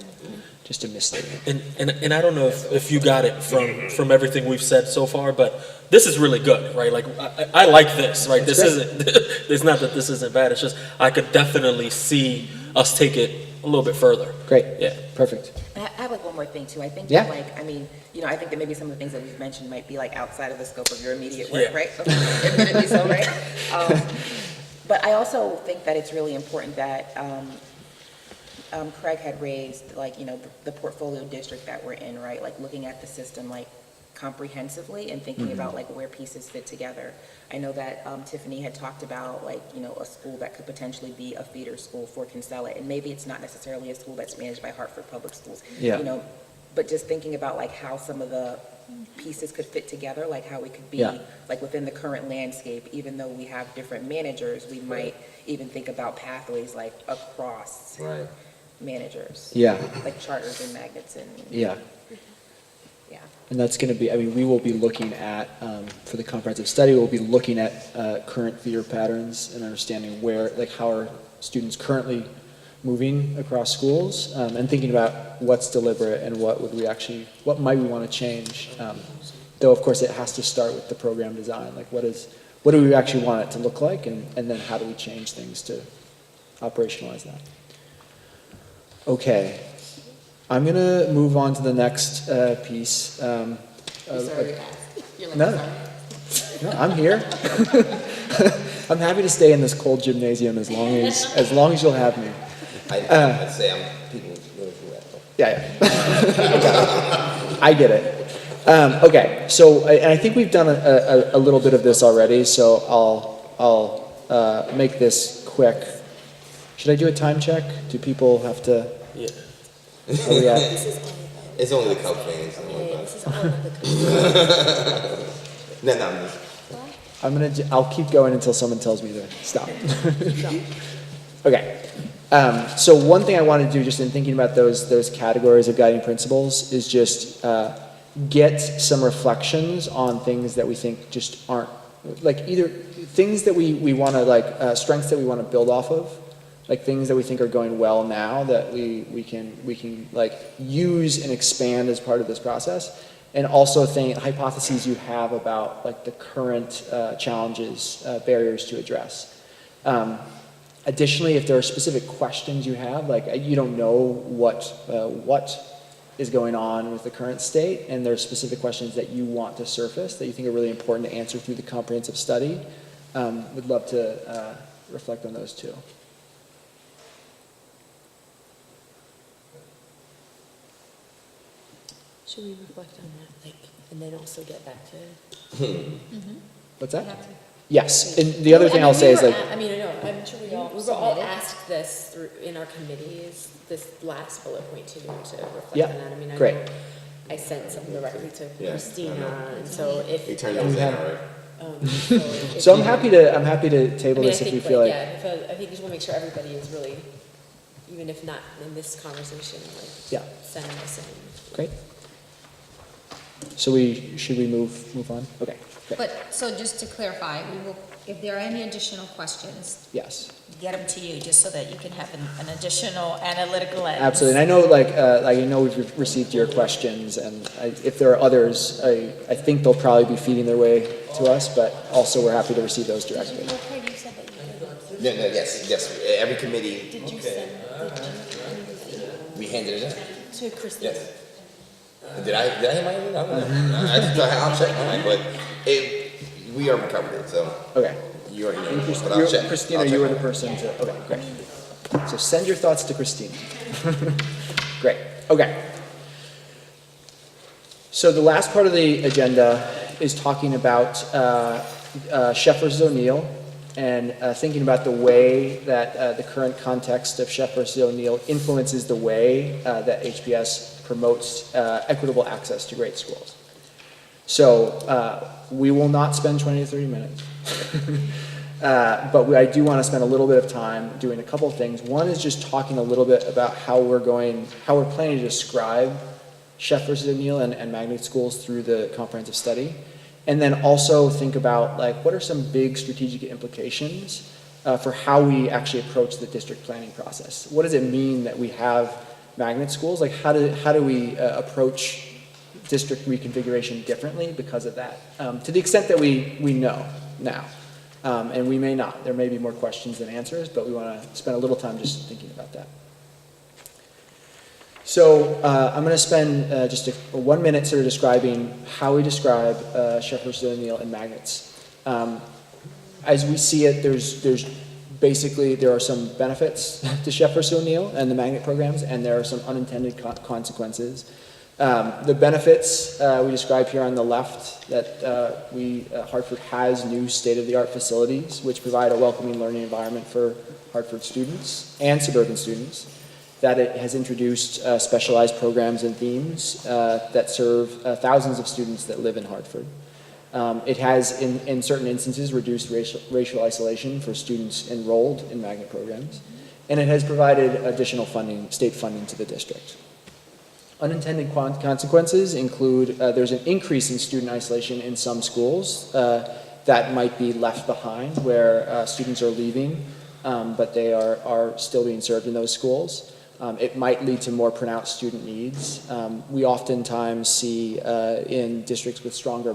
Just a misstatement. And I don't know if you got it from everything we've said so far, but this is really good, right? Like, I like this, right? That's This isn't, it's not that this isn't bad, it's just, I could definitely see us take it a little bit further. Great. Yeah. Perfect. I have like one more thing too. I think Yeah. that like, I mean, you know, I think that maybe some of the things that we've mentioned might be like outside of the scope of your immediate work, Yeah. right? Admittedly so, right? But I also think that it's really important that Craig had raised like, you know, the portfolio district that we're in, right? Like looking at the system, like comprehensively and thinking about like where pieces fit together. I know that Tiffany had talked about like, you know, a school that could potentially be a feeder school for Kinsella, and maybe it's not necessarily a school that's managed by Hartford Public Schools. Yeah. You know, but just thinking about like how some of the pieces could fit together, like how we could be Yeah. like within the current landscape, even though we have different managers, we might even think about pathways like across Right. managers. Yeah. Like charters and magnets and, Yeah. yeah. And that's going to be, I mean, we will be looking at, for the comprehensive study, we'll be looking at current feeder patterns and understanding where, like how are students currently moving across schools, and thinking about what's deliberate and what would we actually, what might we want to change. Though of course it has to start with the program design, like what do we actually want it to look like, and then how do we change things to operationalize that. Okay. I'm going to move on to the next piece. Sorry to ask. You're like, No. sorry. No, I'm here. I'm happy to stay in this cold gymnasium as long as you'll have me. I'd say I'm people really through that. Yeah. I get it. Okay, so and I think we've done a little bit of this already, so I'll make this quick. Should I do a time check? Do people have to? Yeah. Are we at? It's only the cup thing. No. I'll keep going until someone tells me to stop. Okay. So one thing I want to do, just in thinking about those categories of guiding principles, is just get some reflections on things that we think just aren't, like either things that we want to like strengths that we want to build off of, like things that we think are going well now that we can like use and expand as part of this process, and also hypotheses you have about like the current challenges, barriers to address. Additionally, if there are specific questions you have, like you don't know what is going on with the current state, and there are specific questions that you want to surface that you think are really important to answer through the comprehensive study, would love to reflect on those too. Should we reflect on that, like, and then also get back to? What's that? Yes, and the other thing I'll say is like, I mean, I know, I'm sure we were all asked this through, in our committees, this last bullet point too, to reflect Yeah, on that. I mean, great. I sent something directly to Yeah, Christina, and so if. We turned those in, all right? so I'm happy to table this if you feel like. Yeah, I think we just want to make sure everybody is really, even if not in this conversation, like, Yeah. sending this in. Great. So should we move on? Okay, great. But, so just to clarify, we will, if there are any additional questions, Yes, get them to you, just so that you can have an additional analytical lens. absolutely. And I know I know we've received your questions, and if there are others, I think they'll probably be feeding their way to us, but also we're happy to receive those directly. Yes. Every committee. Did you send, We handed it in. to Christina? Yes. Did I hand mine in? I don't know. I'll check mine, but we already covered it, so Okay. you already know. But I'll check. Christina, I'll check you were mine. the person to, okay, great. So send your thoughts to Christina. Great, okay. So the last part of the agenda is talking about Sheff versus O'Neill, and thinking about the way that the current context of Sheff versus O'Neill influences the way that HPS promotes equitable access to great schools. So we will not spend 20 to 30 minutes, but I do want to spend a little bit of time doing a couple of things. One is just talking a little bit about how we're planning to describe Sheff versus O'Neill and magnet schools through the comprehensive study. And then also think about like what are some big strategic implications for how we actually approach the district planning process. What does it mean that we have magnet schools? Like how do we approach district reconfiguration differently because of that? To the extent that we know now, and we may not. There may be more questions than answers, but we want to spend a little time just thinking about that. So I'm going to spend just 1 minute sort of describing how we describe Sheff versus O'Neill and magnets. As we see it, there's basically there are some benefits to Sheff versus O'Neill and the magnet programs, and there are some unintended consequences. The benefits we describe here on the left, that Hartford has new state-of-the-art facilities which provide a welcoming learning environment for Hartford students and suburban students, that it has introduced specialized programs and themes that serve thousands of students that live in Hartford. It has, in certain instances, reduced racial isolation for students enrolled in magnet programs, and it has provided additional funding, state funding to the district. Unintended consequences include there's an increase in student isolation in some schools that might be left behind, where students are leaving, but they are still being served in those schools. It might lead to more pronounced student needs. We oftentimes see in districts with stronger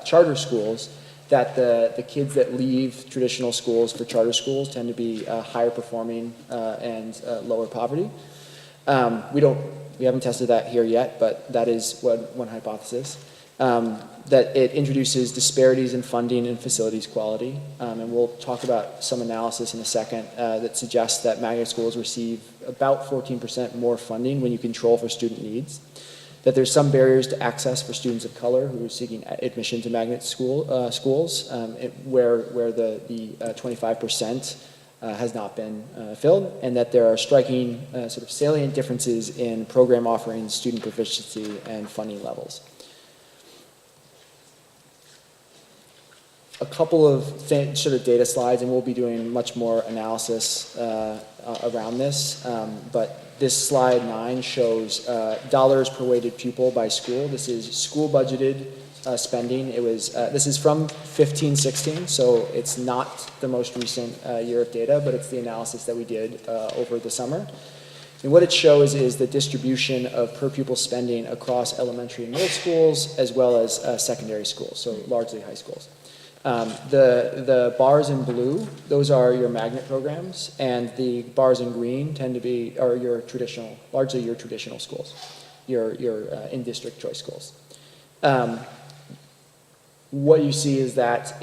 charter schools that the kids that leave traditional schools for charter schools tend to be higher performing and lower poverty. We haven't tested that here yet, but that is one hypothesis. That it introduces disparities in funding and facilities quality. And we'll talk about some analysis in a second that suggests that magnet schools receive about 14% more funding when you control for student needs. That there's some barriers to access for students of color who are seeking admission to magnet schools, where the 25% has not been filled, and that there are striking sort of salient differences in program offerings, student proficiency, and funding levels. A couple of sort of data slides, and we'll be doing much more analysis around this, but this slide 9 shows dollars per weighted pupil by school. This is school budgeted spending. This is from 15-16, so it's not the most recent year of data, but it's the analysis that we did over the summer. And what it shows is the distribution of per pupil spending across elementary and middle schools, as well as secondary schools, so largely high schools. The bars in blue, those are your magnet programs, and the bars in green tend to be largely your traditional schools, your in-district choice schools. What you see is that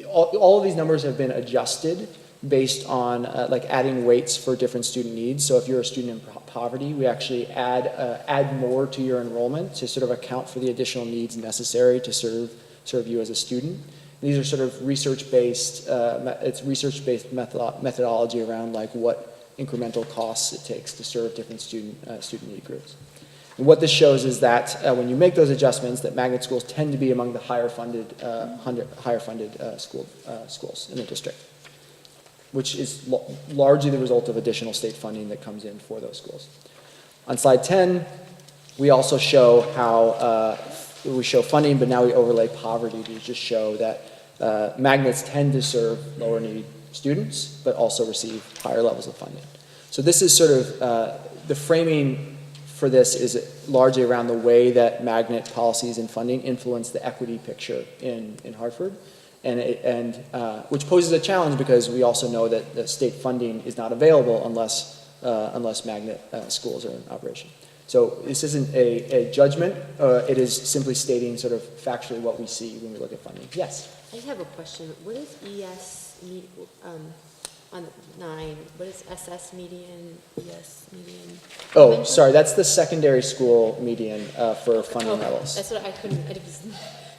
all of these numbers have been adjusted based on like adding weights for different student needs. So if you're a student in poverty, we actually add more to your enrollment to sort of account for the additional needs necessary to serve you as a student. These are sort of research-based, it's research-based methodology around like what incremental costs it takes to serve different student need groups. And what this shows is that when you make those adjustments, that magnet schools tend to be among the higher funded schools in the district, which is largely the result of additional state funding that comes in for those schools. On slide 10, we also show how we show funding, but now we overlay poverty to just show that magnets tend to serve lower need students, but also receive higher levels of funding. So this is sort of the framing for this is largely around the way that magnet policies and funding influence the equity picture in Hartford, and which poses a challenge because we also know that the state funding is not available unless magnet schools are in operation. So this isn't a judgment, it is simply stating sort of factually what we see when we look at funding. Yes? I just have a question. What is on 9, what is SS median, ES median? Oh, sorry, that's the secondary school median for funding levels. That's what I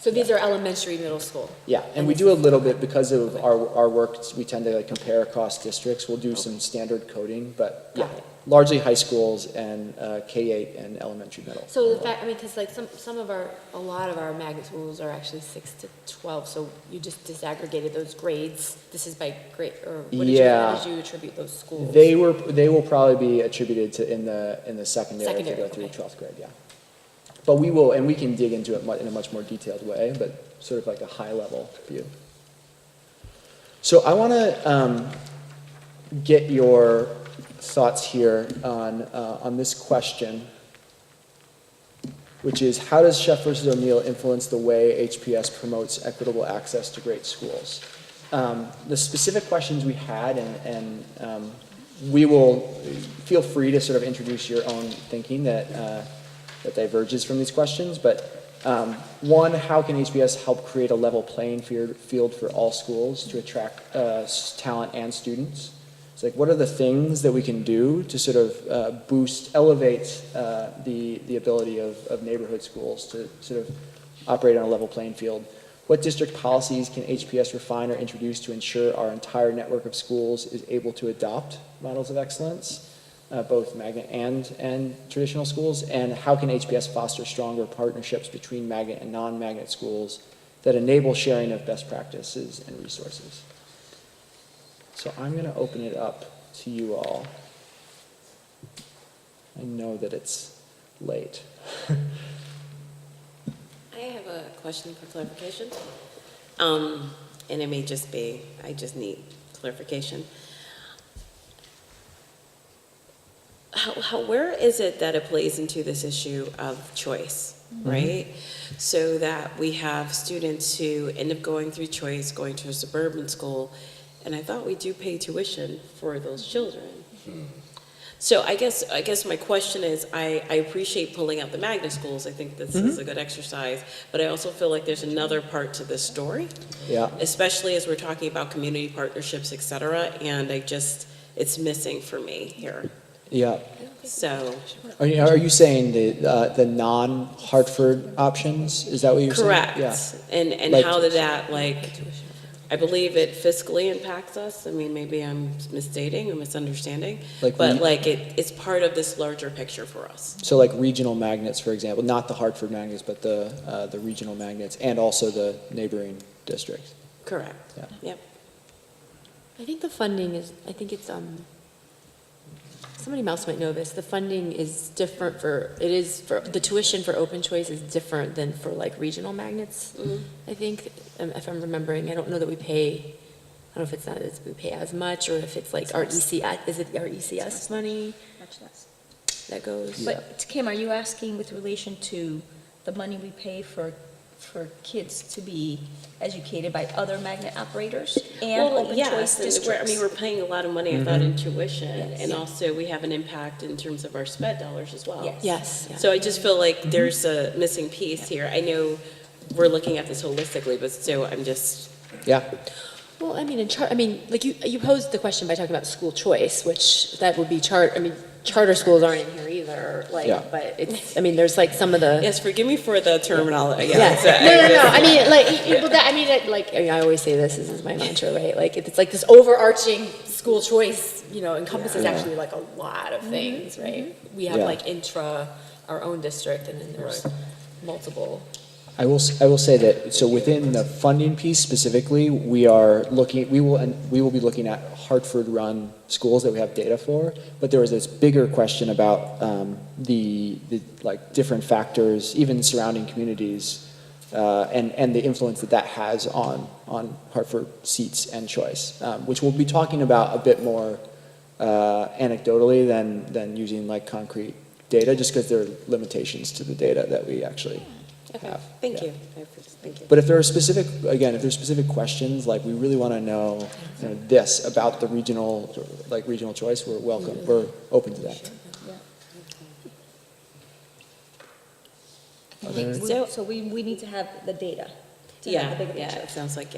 so these are elementary, middle school? Yeah, and we do a little bit because of our work, we tend to like compare across districts. We'll do some standard coding, but yeah, largely high schools and K-8 and elementary middle. So the fact, I mean, because like a lot of our magnet schools are actually 6 to 12, so you just disaggregated those grades. This is by grade, or what how did you attribute those schools? They will probably be attributed to in the secondary if they go through 12th grade, yeah. But we will, and we can dig into it in a much more detailed way, but sort of like a high level view. So I want to get your thoughts here on this question, which is how does Sheff versus O'Neill influence the way HPS promotes equitable access to great schools? The specific questions we had, and we will feel free to sort of introduce your own thinking that diverges from these questions, but one, how can HPS help create a level playing field for all schools to attract talent and students? It's like, what are the things that we can do to sort of elevate the ability of neighborhood schools to sort of operate on a level playing field? What district policies can HPS refine or introduce to ensure our entire network of schools is able to adopt models of excellence, both magnet and traditional schools? And how can HPS foster stronger partnerships between magnet and non-magnet schools that enable sharing of best practices and resources? So I'm going to open it up to you all. I know that it's late. I have a question for clarification. And it may just be, I just need clarification. Where is it that it plays into this issue of choice, right? So that we have students who end up going through choice, going to a suburban school, and I thought we do pay tuition for those children. So I guess my question is, I appreciate pulling out the magnet schools. I think this is a good exercise, but I also feel like there's another part to this story. Yeah. Especially as we're talking about community partnerships, et cetera, and it's missing for me here. Yeah. So. Are you saying the non-Hartford options? Is that what you're Correct. saying? Yeah. And how did that, I believe it fiscally impacts us. I mean, maybe I'm misstating or misunderstanding, but it's part of this larger picture for us. So like regional magnets, for example, not the Hartford magnets, but the regional magnets, and also the neighboring districts. Correct. Yeah. Yep. I think the funding is, I think it's, somebody else might know this, the funding is different the tuition for open choice is different than for like regional magnets, I think, if I'm remembering. I don't know that we pay, I don't know if it's not, we pay as much, or if it's like our ECS, is it our ECS money Much less. that goes? But Kim, are you asking with relation to the money we pay for kids to be educated by other magnet operators and open choice districts? We're paying a lot of money, I thought, in tuition, and also we have an impact in terms of our SPED dollars as well. Yes. Yes. So I just feel like there's a missing piece here. I know we're looking at this holistically, but still, I'm just. Yeah. Well, I mean, like you posed the question by talking about school choice, which that would be charter schools aren't in here either, Yeah. but it's, there's like some of the. Yes, forgive me for the terminology. Yeah. No. I always say this is my mantra, right? Like, it's like this overarching school choice, encompasses actually like a lot of things, right? We have like our own district, and then there's multiple. I will say that, so within the funding piece specifically, we will be looking at Hartford-run schools that we have data for, but there was this bigger question about the different factors, even surrounding communities, and the influence that has on Hartford seats and choice, which we'll be talking about a bit more anecdotally than using like concrete data, just because there are limitations to the data that we actually have. Thank Yeah. you. Thank you. But if there are specific questions, like we really want to know, this about the regional choice, we're open to that. So we need to have the data to have the bigger picture. It sounds like,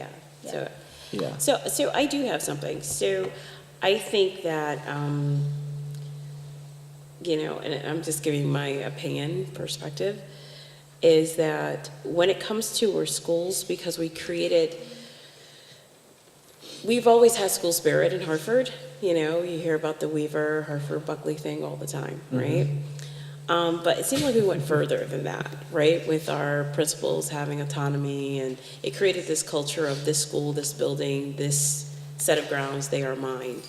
So, Yeah. So I do have something. So I think that, and I'm just giving my opinion, perspective, is that when it comes to our schools, because we've always had school spirit in Hartford. You hear about the Weaver, Hartford, Buckley thing all the time, right? But it seemed like we went further than that, right? With our principals having autonomy, and it created this culture of this school, this building, this set of grounds, they are mine.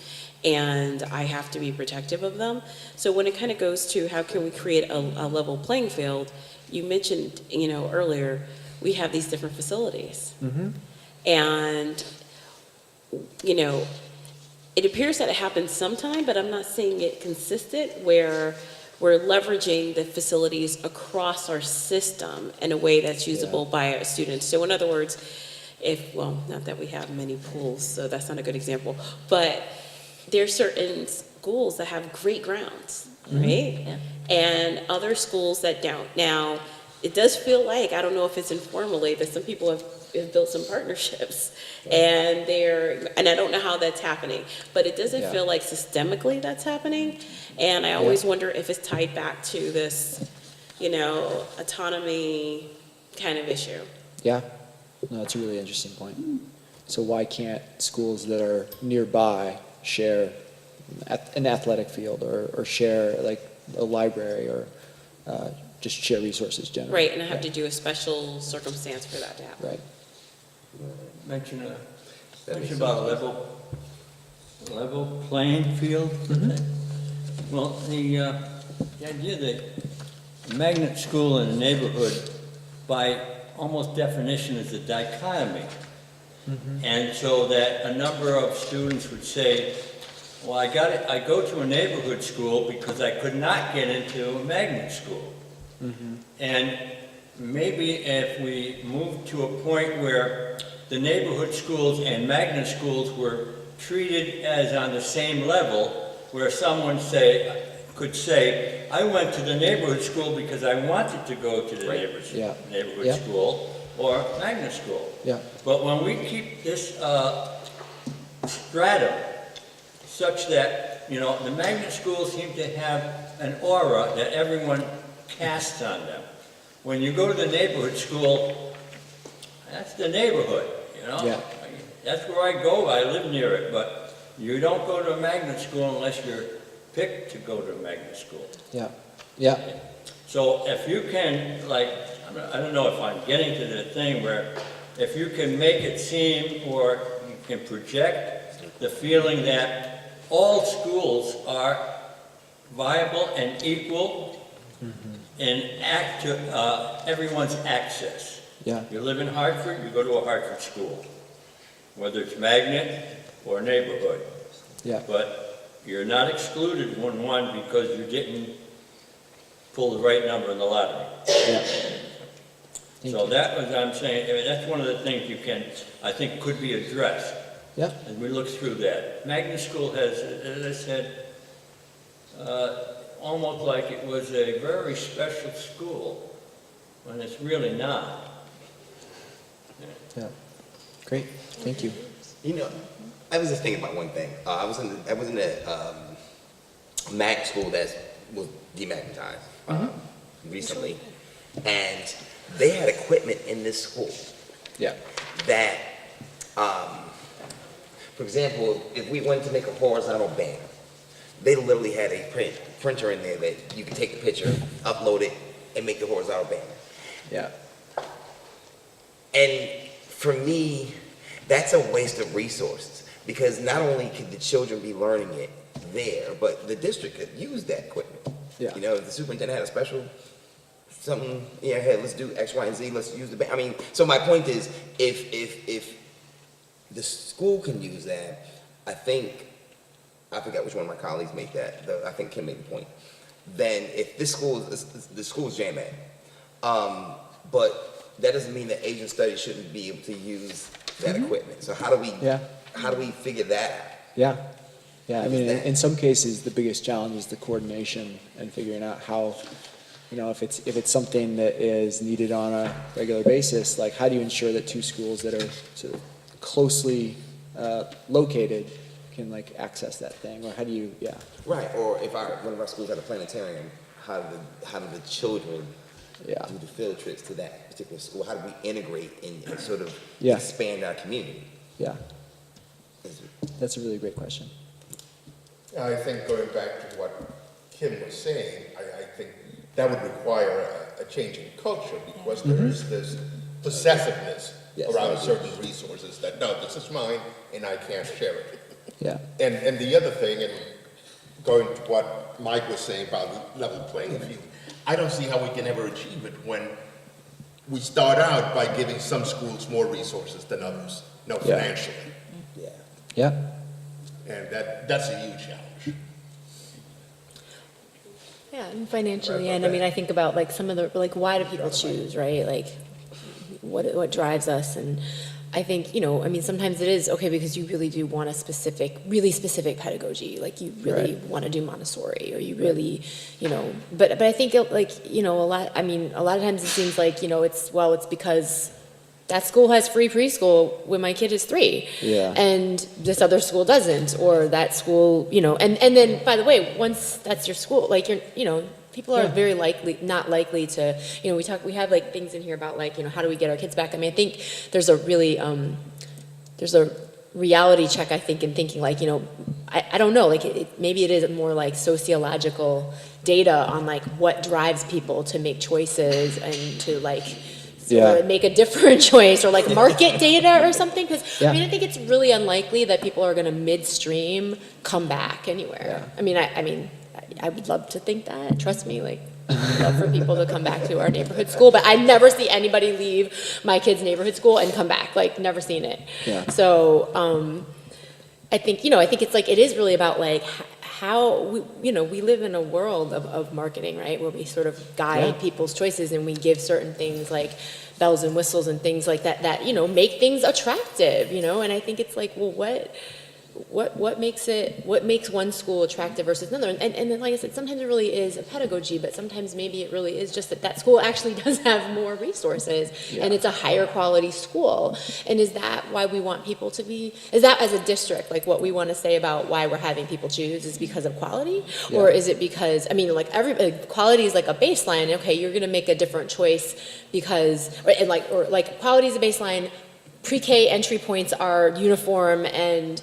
And I have to be protective of them. So when it kind of goes to how can we create a level playing field, you mentioned, earlier, we have these different facilities. And, it appears that it happens sometime, but I'm not seeing it consistent where we're leveraging the facilities across our system in a way that's usable by our students. So in other words, not that we have many pools, so that's not a good example, but there's certain schools that have great grounds, right? Yeah. And other schools that don't. Now, it does feel like, I don't know if it's informally, but some people have have built some partnerships, and I don't know how that's happening, but it doesn't Yeah. feel like systemically that's happening, and I always wonder if it's tied back to this, autonomy kind of issue. Yeah, no, that's a really interesting point. So why can't schools that are nearby share an athletic field or share like a library or just share resources generally? Right, and I have to do a special circumstance for that to happen. Right. Mention about a level playing field. Well, the idea that a magnet school in a neighborhood, by almost definition, is a dichotomy. And so that a number of students would say, well, I go to a neighborhood school because I could not get into a magnet school. And maybe if we moved to a point where the neighborhood schools and magnet schools were treated as on the same level, where someone could say, I went to the neighborhood school because I wanted to go to the Yeah. neighborhood Yeah. school or magnet school. Yeah. But when we keep this stratum such that, the magnet schools seem to have an aura that everyone casts on them. When you go to the neighborhood school, that's the neighborhood, Yeah. That's where I go, I live near it, but you don't go to a magnet school unless you're picked to go to a magnet school. Yeah. Yeah. So if you can, I don't know if I'm getting to the thing where if you can make it seem or you can project the feeling that all schools are viable and equal and act to everyone's access. Yeah. You live in Hartford, you go to a Hartford school, whether it's magnet or neighborhood. Yeah. But you're not excluded from one because you didn't pull the right number in the lottery. Yeah. Thank So you. that was, I'm saying, that's one of the things I think could be addressed Yeah. as we look through that. Magnet School has, as I said, almost like it was a very special school, when it's really not. Yeah. Great. Thank you. I was just thinking about one thing. I was in the mag school that was demagnetized recently, and they had equipment in this school Yeah. that, for example, if we wanted to make a horizontal banner, they literally had a printer in there that you could take the picture, upload it, and make the horizontal banner. Yeah. And for me, that's a waste of resources, because not only could the children be learning it there, but the district could use that equipment. Yeah. If the superintendent had a special something, hey, let's do X, Y, and Z, let's use the, so my point is, if the school can use that, I forgot which one of my colleagues made that, I think Kim made the point, then if the school's JMA, but that doesn't mean that Asian studies shouldn't be able to use that equipment. So how do we figure that out? Yeah. Yeah. I mean, That- in some cases, the biggest challenge is the coordination and figuring out how, if it's something that is needed on a regular basis, like how do you ensure that two schools that are sort of closely located can access that thing, or how do you, Right, or if one of our schools had a planetarium, how do the children do the field trips to that particular school? How do we integrate and sort of Yeah. expand our community? yeah, that's a really great question. I think going back to what Kim was saying, I think that would require a change in culture, because there is this possessiveness Yes, I around agree. certain resources that, no, this is mine and I can't share it. Yeah. And the other thing, and going to what Mike was saying about the level playing field, I don't see how we can ever achieve it when we start out by giving some schools more resources than others, financially. Yeah. Yeah. And that's a huge challenge. Yeah, and financially, and I think about some of the, why do people choose, right? What drives us? And I think, sometimes it is, okay, because you really do want a really specific pedagogy, you really want to do Montessori, or you really, but I think, a lot of times it seems it's because that school has free preschool when my kid is 3. Yeah. And this other school doesn't, or that school, you know, and then, by the way, once that's your school, like, you're, you know, people are very not likely to, you know, we have like things in here about like, you know, how do we get our kids back? I mean, I think there's a really, there's a reality check, I think, in thinking like, you know, I don't know, like maybe it is more like sociological data on like what drives people to make choices and to like, or make a different choice, or like market data or something, because I mean, I think it's really unlikely that people are going to midstream come back anywhere. I mean, I would love to think that. Trust me, like, I'd love for people to come back to our neighborhood school, but I never see anybody leave my kid's neighborhood school and come back. Like, never seen it. Yeah. So, I think, you know, I think it's like, it is really about like how we, you know, we live in a world of marketing, right? Where we sort of guide people's choices, and we give certain things like bells and whistles and things like that, you know, make things attractive, you know? And I think it's like, well, what makes one school attractive versus another? And then, like I said, sometimes it really is a pedagogy, but sometimes maybe it really is just that school actually does have more resources, and it's a higher quality school. And is that why we want people to be, is that as a district, like what we want to say about why we're having people choose is because of quality? Or is it because, I mean, like quality is like a baseline, okay, you're going to make a different choice because, or quality is a baseline, pre-K entry points are uniform, and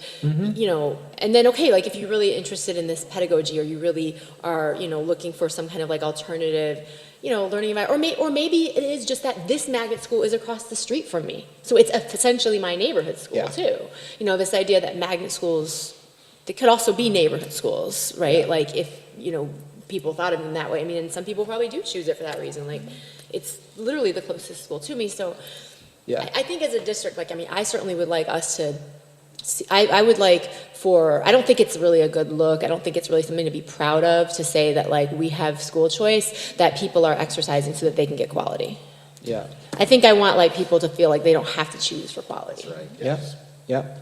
you know, and then okay, like if you're really interested in this pedagogy, or you really are, you know, looking for some kind of like alternative, you know, learning environment, or maybe it is just that this magnet school is across the street from me, so it's essentially my neighborhood school too. You know, this idea that magnet schools, they could also be neighborhood schools, right? Like if, you know, people thought of them that way. I mean, and some people probably do choose it for that reason. Like, it's literally the closest school to me, so. Yeah. I think as a district, like, I mean, I certainly would like us to see, I would like for, I don't think it's really a good look, I don't think it's really something to be proud of to say that, like, we have school choice that people are exercising so that they can get quality. Yeah. I think I want, like, people to feel like they don't have to choose for quality. That's right. Yes. Yeah.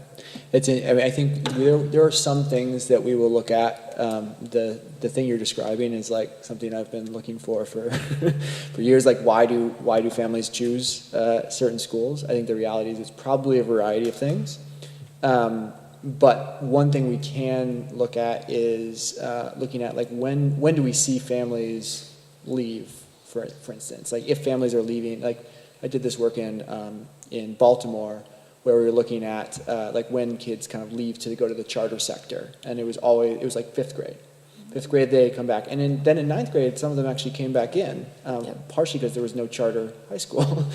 I mean, I think there are some things that we will look at. The thing you're describing is like something I've been looking for for years. Like, why do families choose certain schools? I think the reality is it's probably a variety of things. But one thing we can look at is looking at like when do we see families leave? For instance, like if families are leaving, like I did this work in Baltimore, where we were looking at like when kids kind of leave to go to the charter sector, and it was like fifth grade. Fifth grade they come back, and then in ninth grade some of them actually came back in, partially because there was no charter high school.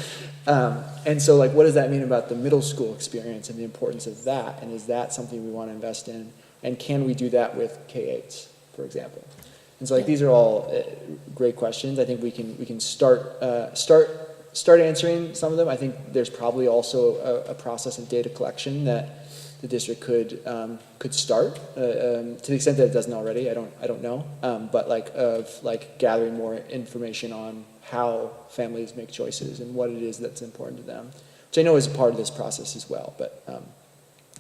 And so like what does that mean about the middle school experience and the importance of that, and is that something we want to invest in, and can we do that with K-8s, for example? And so like these are all great questions. I think we can start answering some of them. I think there's probably also a process of data collection that the district could start to the extent that it doesn't already. I don't know, but like gathering more information on how families make choices and what it is that's important to them, which I know is a part of this process as well. But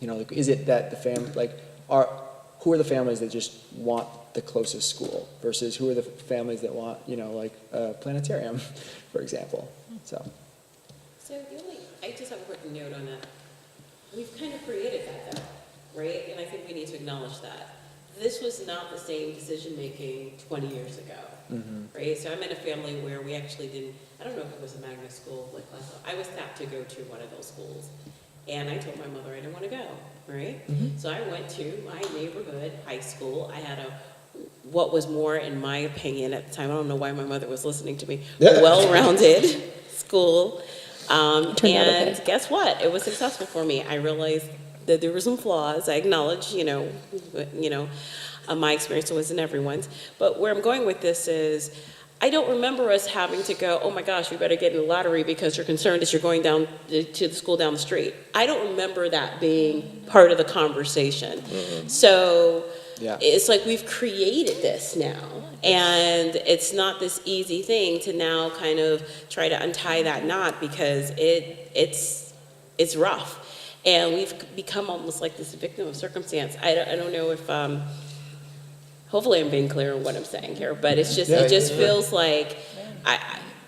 you know, like, is it that who are the families that just want the closest school versus who are the families that want, you know, like a planetarium, for example. So I just have a quick note on that. We've kind of created that though, right? And I think we need to acknowledge that. This was not the same decision-making 20 years ago, right? So I'm in a family where we actually didn't, I don't know if it was a magnet school, like I was tapped to go to one of those schools. And I told my mother I didn't want to go, right? So I went to my neighborhood high school. I had what was more, in my opinion at the time, I don't know why my mother was listening to me, well-rounded school. And guess what? It was successful for me. I realized that there were some flaws. I acknowledge, my experience wasn't everyone's. But where I'm going with this is, I don't remember us having to go, oh my gosh, we better get in the lottery because you're concerned that you're going down to the school down the street. I don't remember that being part of the conversation. So it's like we've created this now, and it's not this easy thing to now kind of try to untie that knot because it's rough. And we've become almost like this victim of circumstance. I don't know if, hopefully I'm being clear on what I'm saying here, but it's just, it just feels like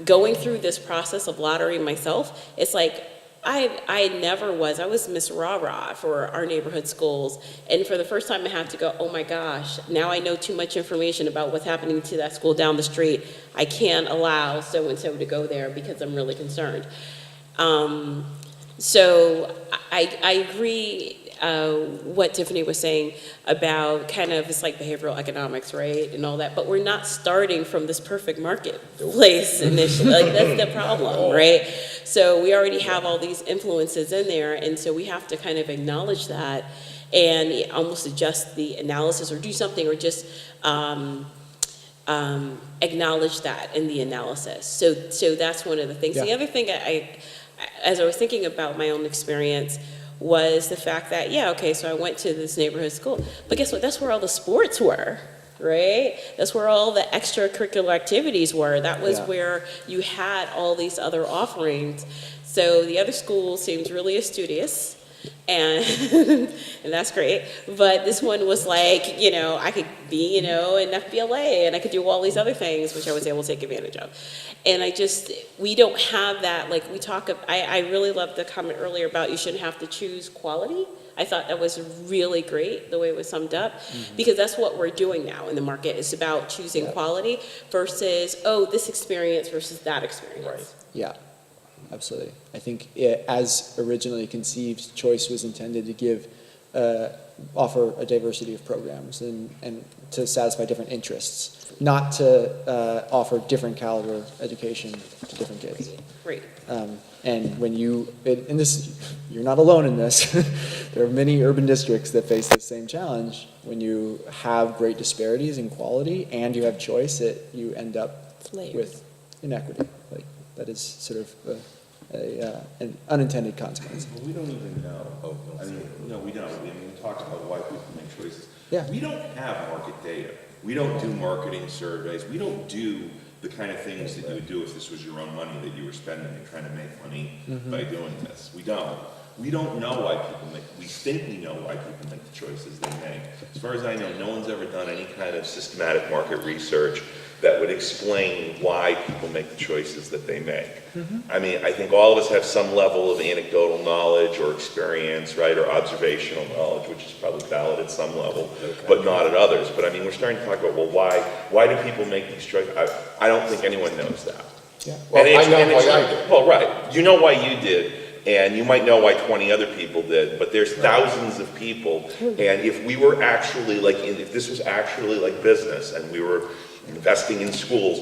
going through this process of lottery myself, it's like I never was. I was Miss Rah Rah for our neighborhood schools. And for the first time, I had to go, oh my gosh, now I know too much information about what's happening to that school down the street. I can't allow so-and-so to go there because I'm really concerned. So I agree what Tiffany was saying about kind of, it's like behavioral economics, right, and all that, but we're not starting from this perfect marketplace initially. Like, that's the problem, right? So we already have all these influences in there, and so we have to kind of acknowledge that and almost adjust the analysis or do something, or just acknowledge that in the analysis. So that's one of the things. Yeah. The other thing as I was thinking about my own experience, was the fact that, yeah, okay, so I went to this neighborhood school, but guess what? That's where all the sports were, right? That's where all the extracurricular activities were. That was Yeah. where you had all these other offerings. So the other school seems really studious, and and that's great. But this one was like, I could be, in FBLA, and I could do all these other things, which I was able to take advantage of. And we don't have that, like we talk of, I really loved the comment earlier about you shouldn't have to choose quality. I thought that was really great, the way it was summed up, because that's what we're doing now in the market. It's about choosing quality versus, this experience versus that experience. Right. Yeah, absolutely. I think as originally conceived, Choice was intended to offer a diversity of programs and to satisfy different interests, not to offer different caliber education to different kids. Great. And when you're not alone in this. There are many urban districts that face the same challenge. When you have great disparities in quality and you have choice, you end up with inequity. Like, that is sort of an unintended consequence. Well, we don't even know. No, we don't. We talk about why people make choices. Yeah. We don't have market data. We don't do marketing surveys. We don't do the kind of things that you would do if this was your own money that you were spending and trying to make money by doing this. We don't. We don't know why people we think we know why people make the choices they make. As far as I know, no one's ever done any kind of systematic market research that would explain why people make the choices that they make. I think all of us have some level of anecdotal knowledge or experience, right, or observational knowledge, which is probably valid at some level, but not at others. But we're starting to talk about, well, why do people make these choices? I don't think anyone knows that. Yeah. Well, I know why I did. Well, right. You know why you did. And you might know why 20 other people did, but there's thousands of people. And if we were actually if this was actually like business and we were investing in schools,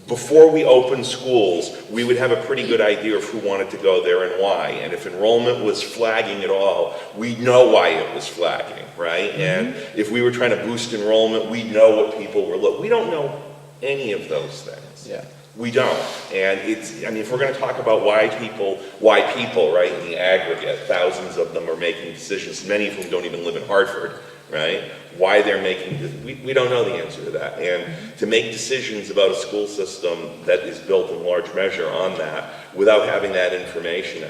before we opened schools, we would have a pretty good idea of who wanted to go there and why. And if enrollment was flagging at all, we'd know why it was flagging, right? And if we were trying to boost enrollment, we'd know what people were looking. We don't know any of those things. Yeah. We don't. And if we're going to talk about why people, right, in the aggregate, thousands of them are making decisions, many of whom don't even live in Hartford, right? Why they're making, we don't know the answer to that. And to make decisions about a school system that is built in large measure on that, without having that information,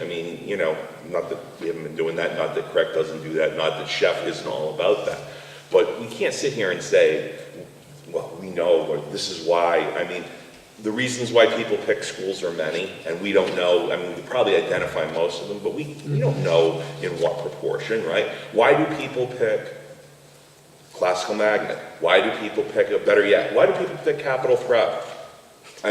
not that we haven't been doing that, not that Craig doesn't do that, not that Chef isn't all about that. But we can't sit here and say, well, we know, or this is why. The reasons why people pick schools are many, and we don't know. We probably identify most of them, but we don't know in what proportion, right? Why do people pick Classical Magnet? Why do people pick, better yet, why do people pick Capital Prep? I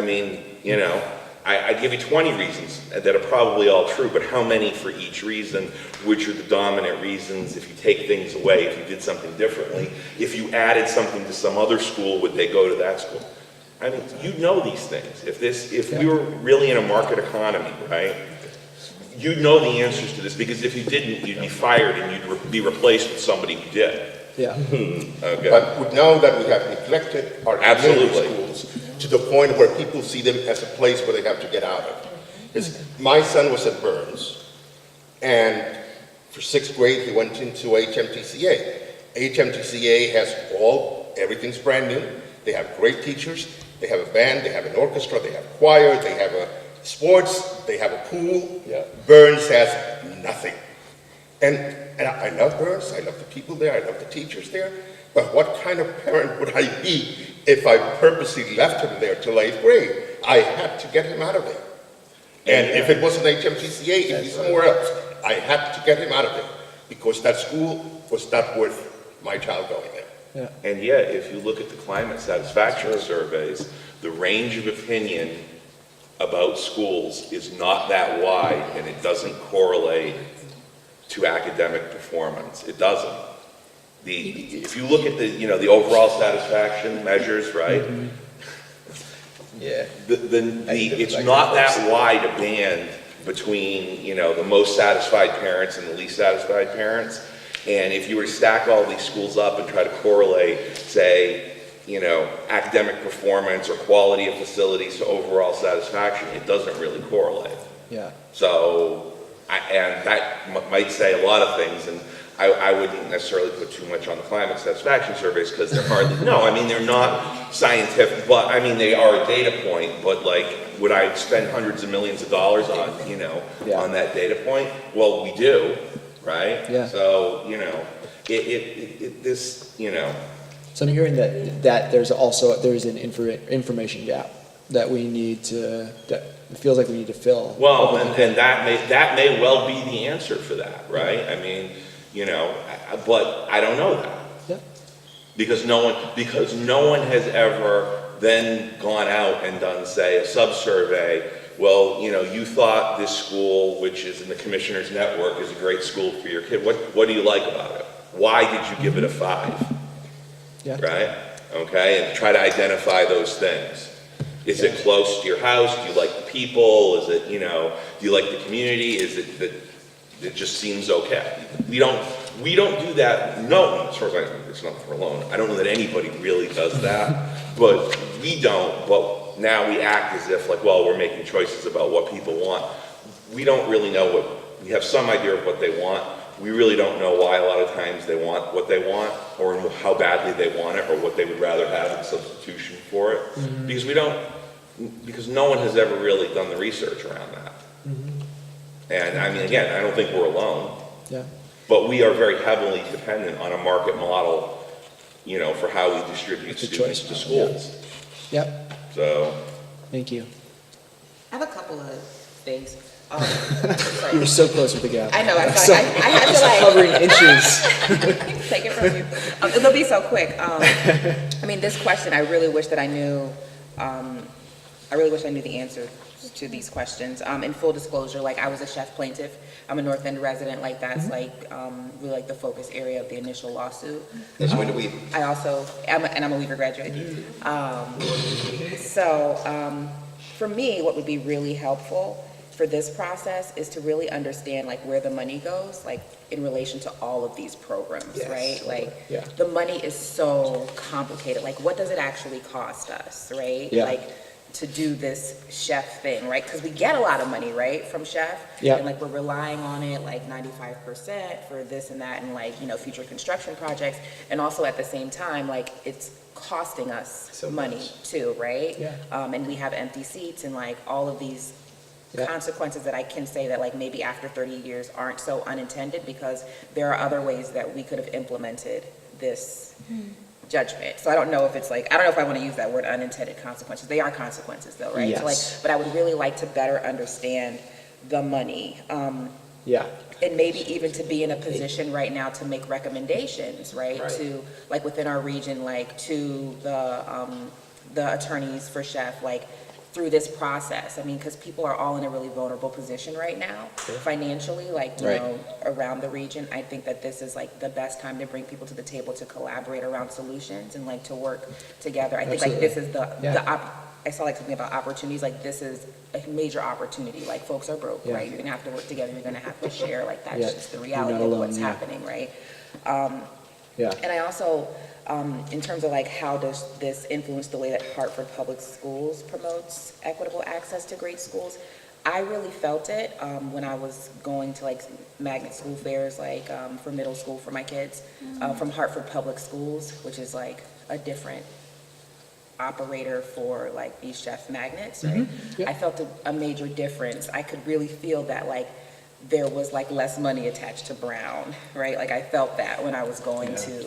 give you 20 reasons that are probably all true, but how many for each reason? Which are the dominant reasons? If you take things away, if you did something differently, if you added something to some other school, would they go to that school? You know these things. If we were really in a market economy, right, you'd know the answers to this, because if you didn't, you'd be fired and you'd be replaced with somebody who did. Yeah. Okay. But we know that we have neglected our community schools to the point where people see them as a place where they have to get out of. Because my son was at Burns, and for 6th grade he went into HMTCA. HMTCA has everything's brand new. They have great teachers. They have a band, they have an orchestra, they have choir, they have sports, they have a pool. Yeah. Burns has nothing. And I love Burns, I love the people there, I love the teachers there, but what kind of parent would I be if I purposely left him there till 8th grade? I had to get him out of there. And if it wasn't HMTCA, it'd be somewhere else. I had to get him out of there because that school was not worth my child going there. Yeah. And yet, if you look at the climate satisfaction surveys, the range of opinion about schools is not that wide, and it doesn't correlate to academic performance. It doesn't. If you look at the overall satisfaction measures, right? Yeah. It's not that wide a band between, the most satisfied parents and the least satisfied parents. And if you were to stack all these schools up and try to correlate, say, academic performance or quality of facilities to overall satisfaction, it doesn't really correlate. Yeah. So, and that might say a lot of things, and I wouldn't necessarily put too much on the climate satisfaction surveys because they're hardly, they're not scientific, but they are a data point, but would I spend hundreds of millions of dollars on, on that data point? Well, we do, right? Yeah. So, So I'm hearing that there's an information gap that it feels like we need to fill. Well, and that may well be the answer for that, right? But I don't know that. Yeah. Because no one has ever then gone out and done, say, a sub-survey. Well, you thought this school, which is in the Commissioners Network, is a great school for your kid. What do you like about it? Why did you give it a 5? Yeah. Right? Okay, and try to identify those things. Is it close to your house? Do you like the people? Is it, do you like the community? Is it that it just seems okay? We don't do that. No, as far as it's not for alone. I don't know that anybody really does that, but we don't. But now we act as if we're making choices about what people want. We don't really know we have some idea of what they want. We really don't know why a lot of times they want what they want, or how badly they want it, or what they would rather have in substitution for it. Mm-hmm. Because no one has ever really done the research around that. Mm-hmm. And again, I don't think we're alone. Yeah. But we are very heavily dependent on a market model, for how we distribute students to schools. Yeah. Yep. So. Thank you. I have a couple of things. You were so close with the gap. I know. I had to hovering inches. take it from you. It'll be so quick. This question, I really wish that I knew. I really wish I knew the answer to these questions. In full disclosure, I was a chef plaintiff. I'm a North End resident. That's really the focus area of the initial lawsuit. That's where we. I also am, and I'm a Weaver graduate. For me, what would be really helpful for this process is to really understand where the money goes, in relation to all of these programs, Yes. right? Yeah. The money is so complicated. What does it actually cost us, right? Yeah. To do this chef thing, right? Because we get a lot of money, right, from chef. Yeah. And we're relying on it 95% for this and that and future construction projects. And also at the same time, it's costing us So money much. too, right? Yeah. And we have empty seats and all of these consequences that I can say that maybe after 30 years aren't so unintended, because there are other ways that we could have implemented this judgment. So I don't know if it's I don't know if I want to use that word, unintended consequences. They are consequences though, right? Yes. But I would really like to better understand the money. Yeah. And maybe even to be in a position right now to make recommendations, right? To within our region, to the attorneys for chef, through this process. Because people are all in a really vulnerable position right now, financially, around the region. I think that this is the best time to bring people to the table to collaborate around solutions and to work together. I think this is I saw something about opportunities. This is a major opportunity. Folks are broke, right? You're gonna have to work together. You're gonna have to share. That's just the reality of what's happening, right? And I also, in terms of how does this influence the way that Hartford Public Schools promotes equitable access to great schools, I really felt it when I was going to magnet school fairs, for middle school for my kids, from Hartford Public Schools, which is a different operator for these chef magnets, right? Mm-hmm. Yeah. I felt a major difference. I could really feel that there was less money attached to Brown, right? I felt that when I was going to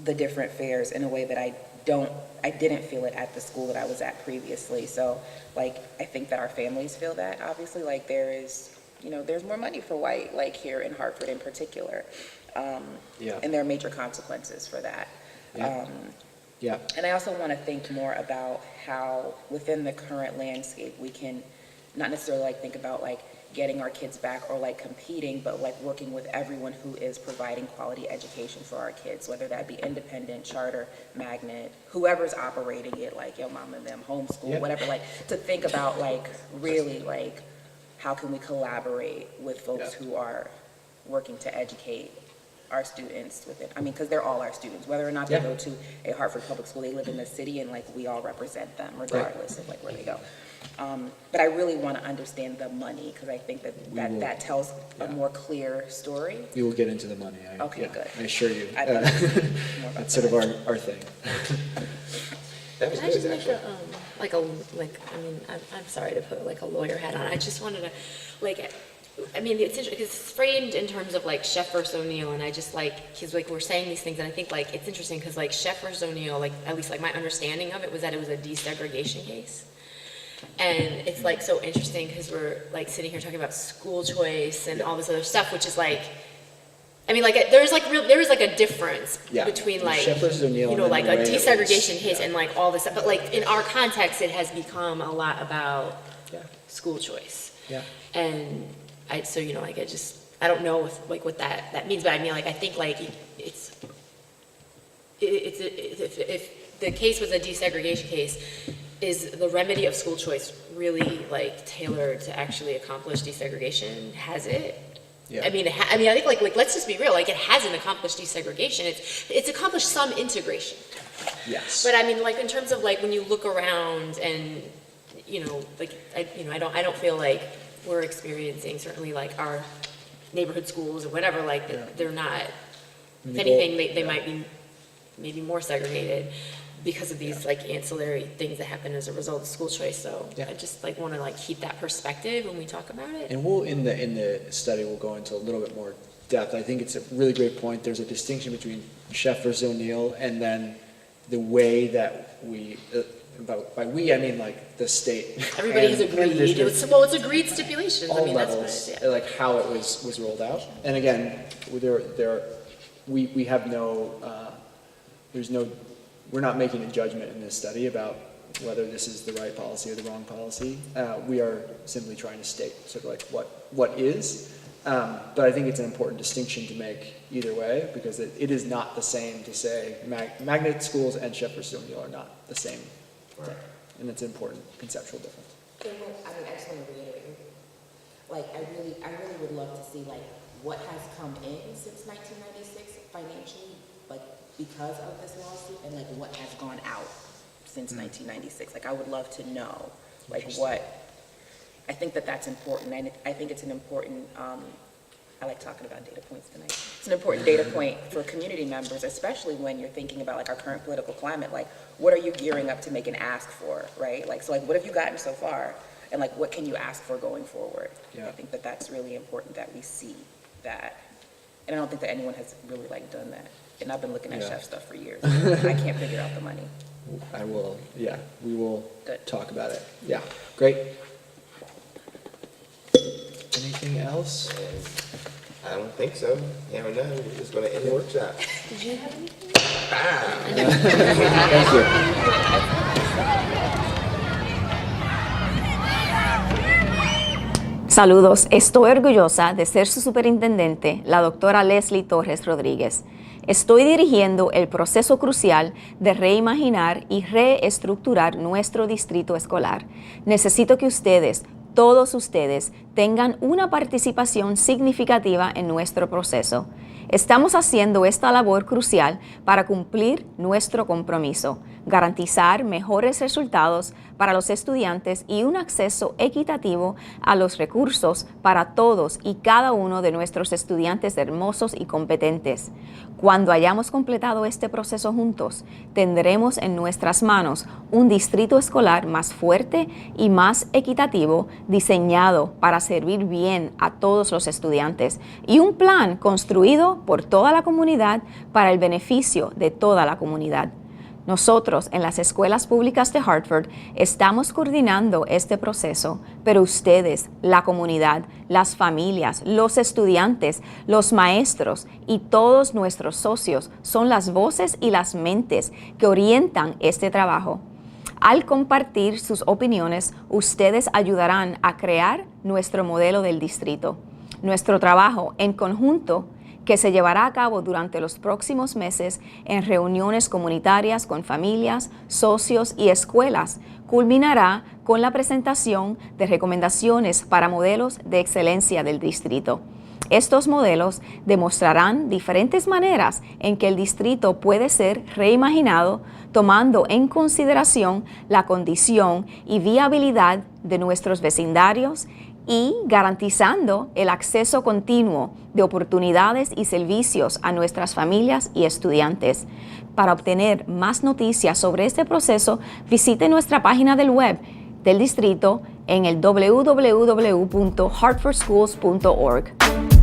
the different fairs in a way that I didn't feel it at the school that I was at previously. So, like, I think that our families feel that, obviously, like, there's more money for white, like, here in Hartford in particular. Yeah. And there are major consequences for that. Yeah. Yeah. And I also want to think more about how, within the current landscape, we can not necessarily, like, think about, like, getting our kids back or, like, competing, but, like, working with everyone who is providing quality education for our kids, whether that be independent, charter, magnet, whoever's operating it, like Yo Mama and them, homeschool, Yeah. whatever, like, to think about, like, really, like, how can we collaborate with folks Yeah. who are working to educate our students within, I mean, because they're all our students, whether or not they Yeah. go to a Hartford public school, they live in the city, and, like, we all represent them regardless of, like, where they go. But I really want to understand the money, because I think that tells a more clear story. We will get into the money. Okay, good. I assure you. I'd like to see more about That's sort of our thing. That was Can I good, just make actually. I'm sorry to put like a lawyer hat on. I just wanted to, it's interesting because it's framed in terms of like Sheff versus O'Neill, and I just because we're saying these things, and I think like it's interesting because like Sheff versus O'Neill, like at least like my understanding of it was that it was a desegregation case. And it's like so interesting because we're like sitting here talking about school choice and all this other stuff, which is like, there is like a difference Yeah. between like, Sheff versus O'Neill and then like the a way it was- desegregation case yeah. and like all this stuff. But like in our context, it has become a lot about Yeah. school choice. Yeah. And I don't know what that means, but I mean, like, I think like if the case was a desegregation case, is the remedy of school choice really like tailored to actually accomplish desegregation? Has it? Yeah. I think like let's just be real. Like it hasn't accomplished desegregation. It's accomplished some integration. Yes. But I mean, like in terms of like when you look around and I don't feel like we're experiencing certainly like our neighborhood schools or whatever. Like they're not. If anything, they might be maybe more segregated because of these like ancillary things that happen as a result of school choice. So Yeah. I just like want to like keep that perspective when we talk about it. And we'll in the study we'll go into a little bit more depth. I think it's a really great point. There's a distinction between Sheff versus O'Neill and then the way that we by we I mean like the state. Everybody has and the agreed. district, It's agreed stipulations. all That's what levels, it is. Yeah. like how it was rolled out. And again, we have no we're not making a judgment in this study about whether this is the right policy or the wrong policy. We are simply trying to state sort of like what is. But I think it's an important distinction to make either way, because it is not the same to say magnet schools and Sheff versus O'Neill are not the same thing. And it's an important conceptual difference. I just want to reiterate, like, I really would love to see, like, what has come in since 1996 financially, like, because of this lawsuit, and, like, what has gone out since 1996. Like, I would love to know, like, I think that's important. I think it's an important, I like talking about data points tonight. It's an important data point for community members, especially when you're thinking about like our current political climate. Like, what are you gearing up to make an ask for, right? Like, so like, what have you gotten so far? And like, what can you ask for going forward? Yeah. I think that's really important that we see that. And I don't think that anyone has really like done that. And I've been looking at Yeah. Sheff stuff for years. I can't figure out the money. We will Good. talk about it. Yeah, great. Anything else? I don't think so. Yeah, no, we're just gonna end the workshop. Did you have anything? Thank you. Saludos, estoy orgullosa de ser su superintendente, la doctora Leslie Torres Rodríguez. Estoy dirigiendo el proceso crucial de reimaginar y reestructurar nuestro distrito escolar. Necesito que ustedes, todos ustedes, tengan una participación significativa en nuestro proceso. Estamos haciendo esta labor crucial para cumplir nuestro compromiso, garantizar mejores resultados para los estudiantes y un acceso equitativo a los recursos para todos y cada uno de nuestros estudiantes hermosos y competentes. Cuando hayamos completado este proceso juntos, tendremos en nuestras manos un distrito escolar más fuerte y más equitativo, diseñado para servir bien a todos los estudiantes, y un plan construido por toda la comunidad para el beneficio de toda la comunidad. Nosotros en las escuelas públicas de Hartford estamos coordinando este proceso, pero ustedes, la comunidad, las familias, los estudiantes, los maestros y todos nuestros socios son las voces y las mentes que orientan este trabajo. Al compartir sus opiniones, ustedes ayudarán a crear nuestro modelo del distrito. Nuestro trabajo en conjunto, que se llevará a cabo durante los próximos meses en reuniones comunitarias con familias, socios y escuelas, culminará con la presentación de recomendaciones para modelos de excelencia del distrito. Estos modelos demostrarán diferentes maneras en que el distrito puede ser reimaginado, tomando en consideración la condición y viabilidad de nuestros vecindarios y garantizando el acceso continuo de oportunidades y servicios a nuestras familias y estudiantes. Para obtener más noticias sobre este proceso, visite nuestra página del web del distrito en el www.hartfordschools.org.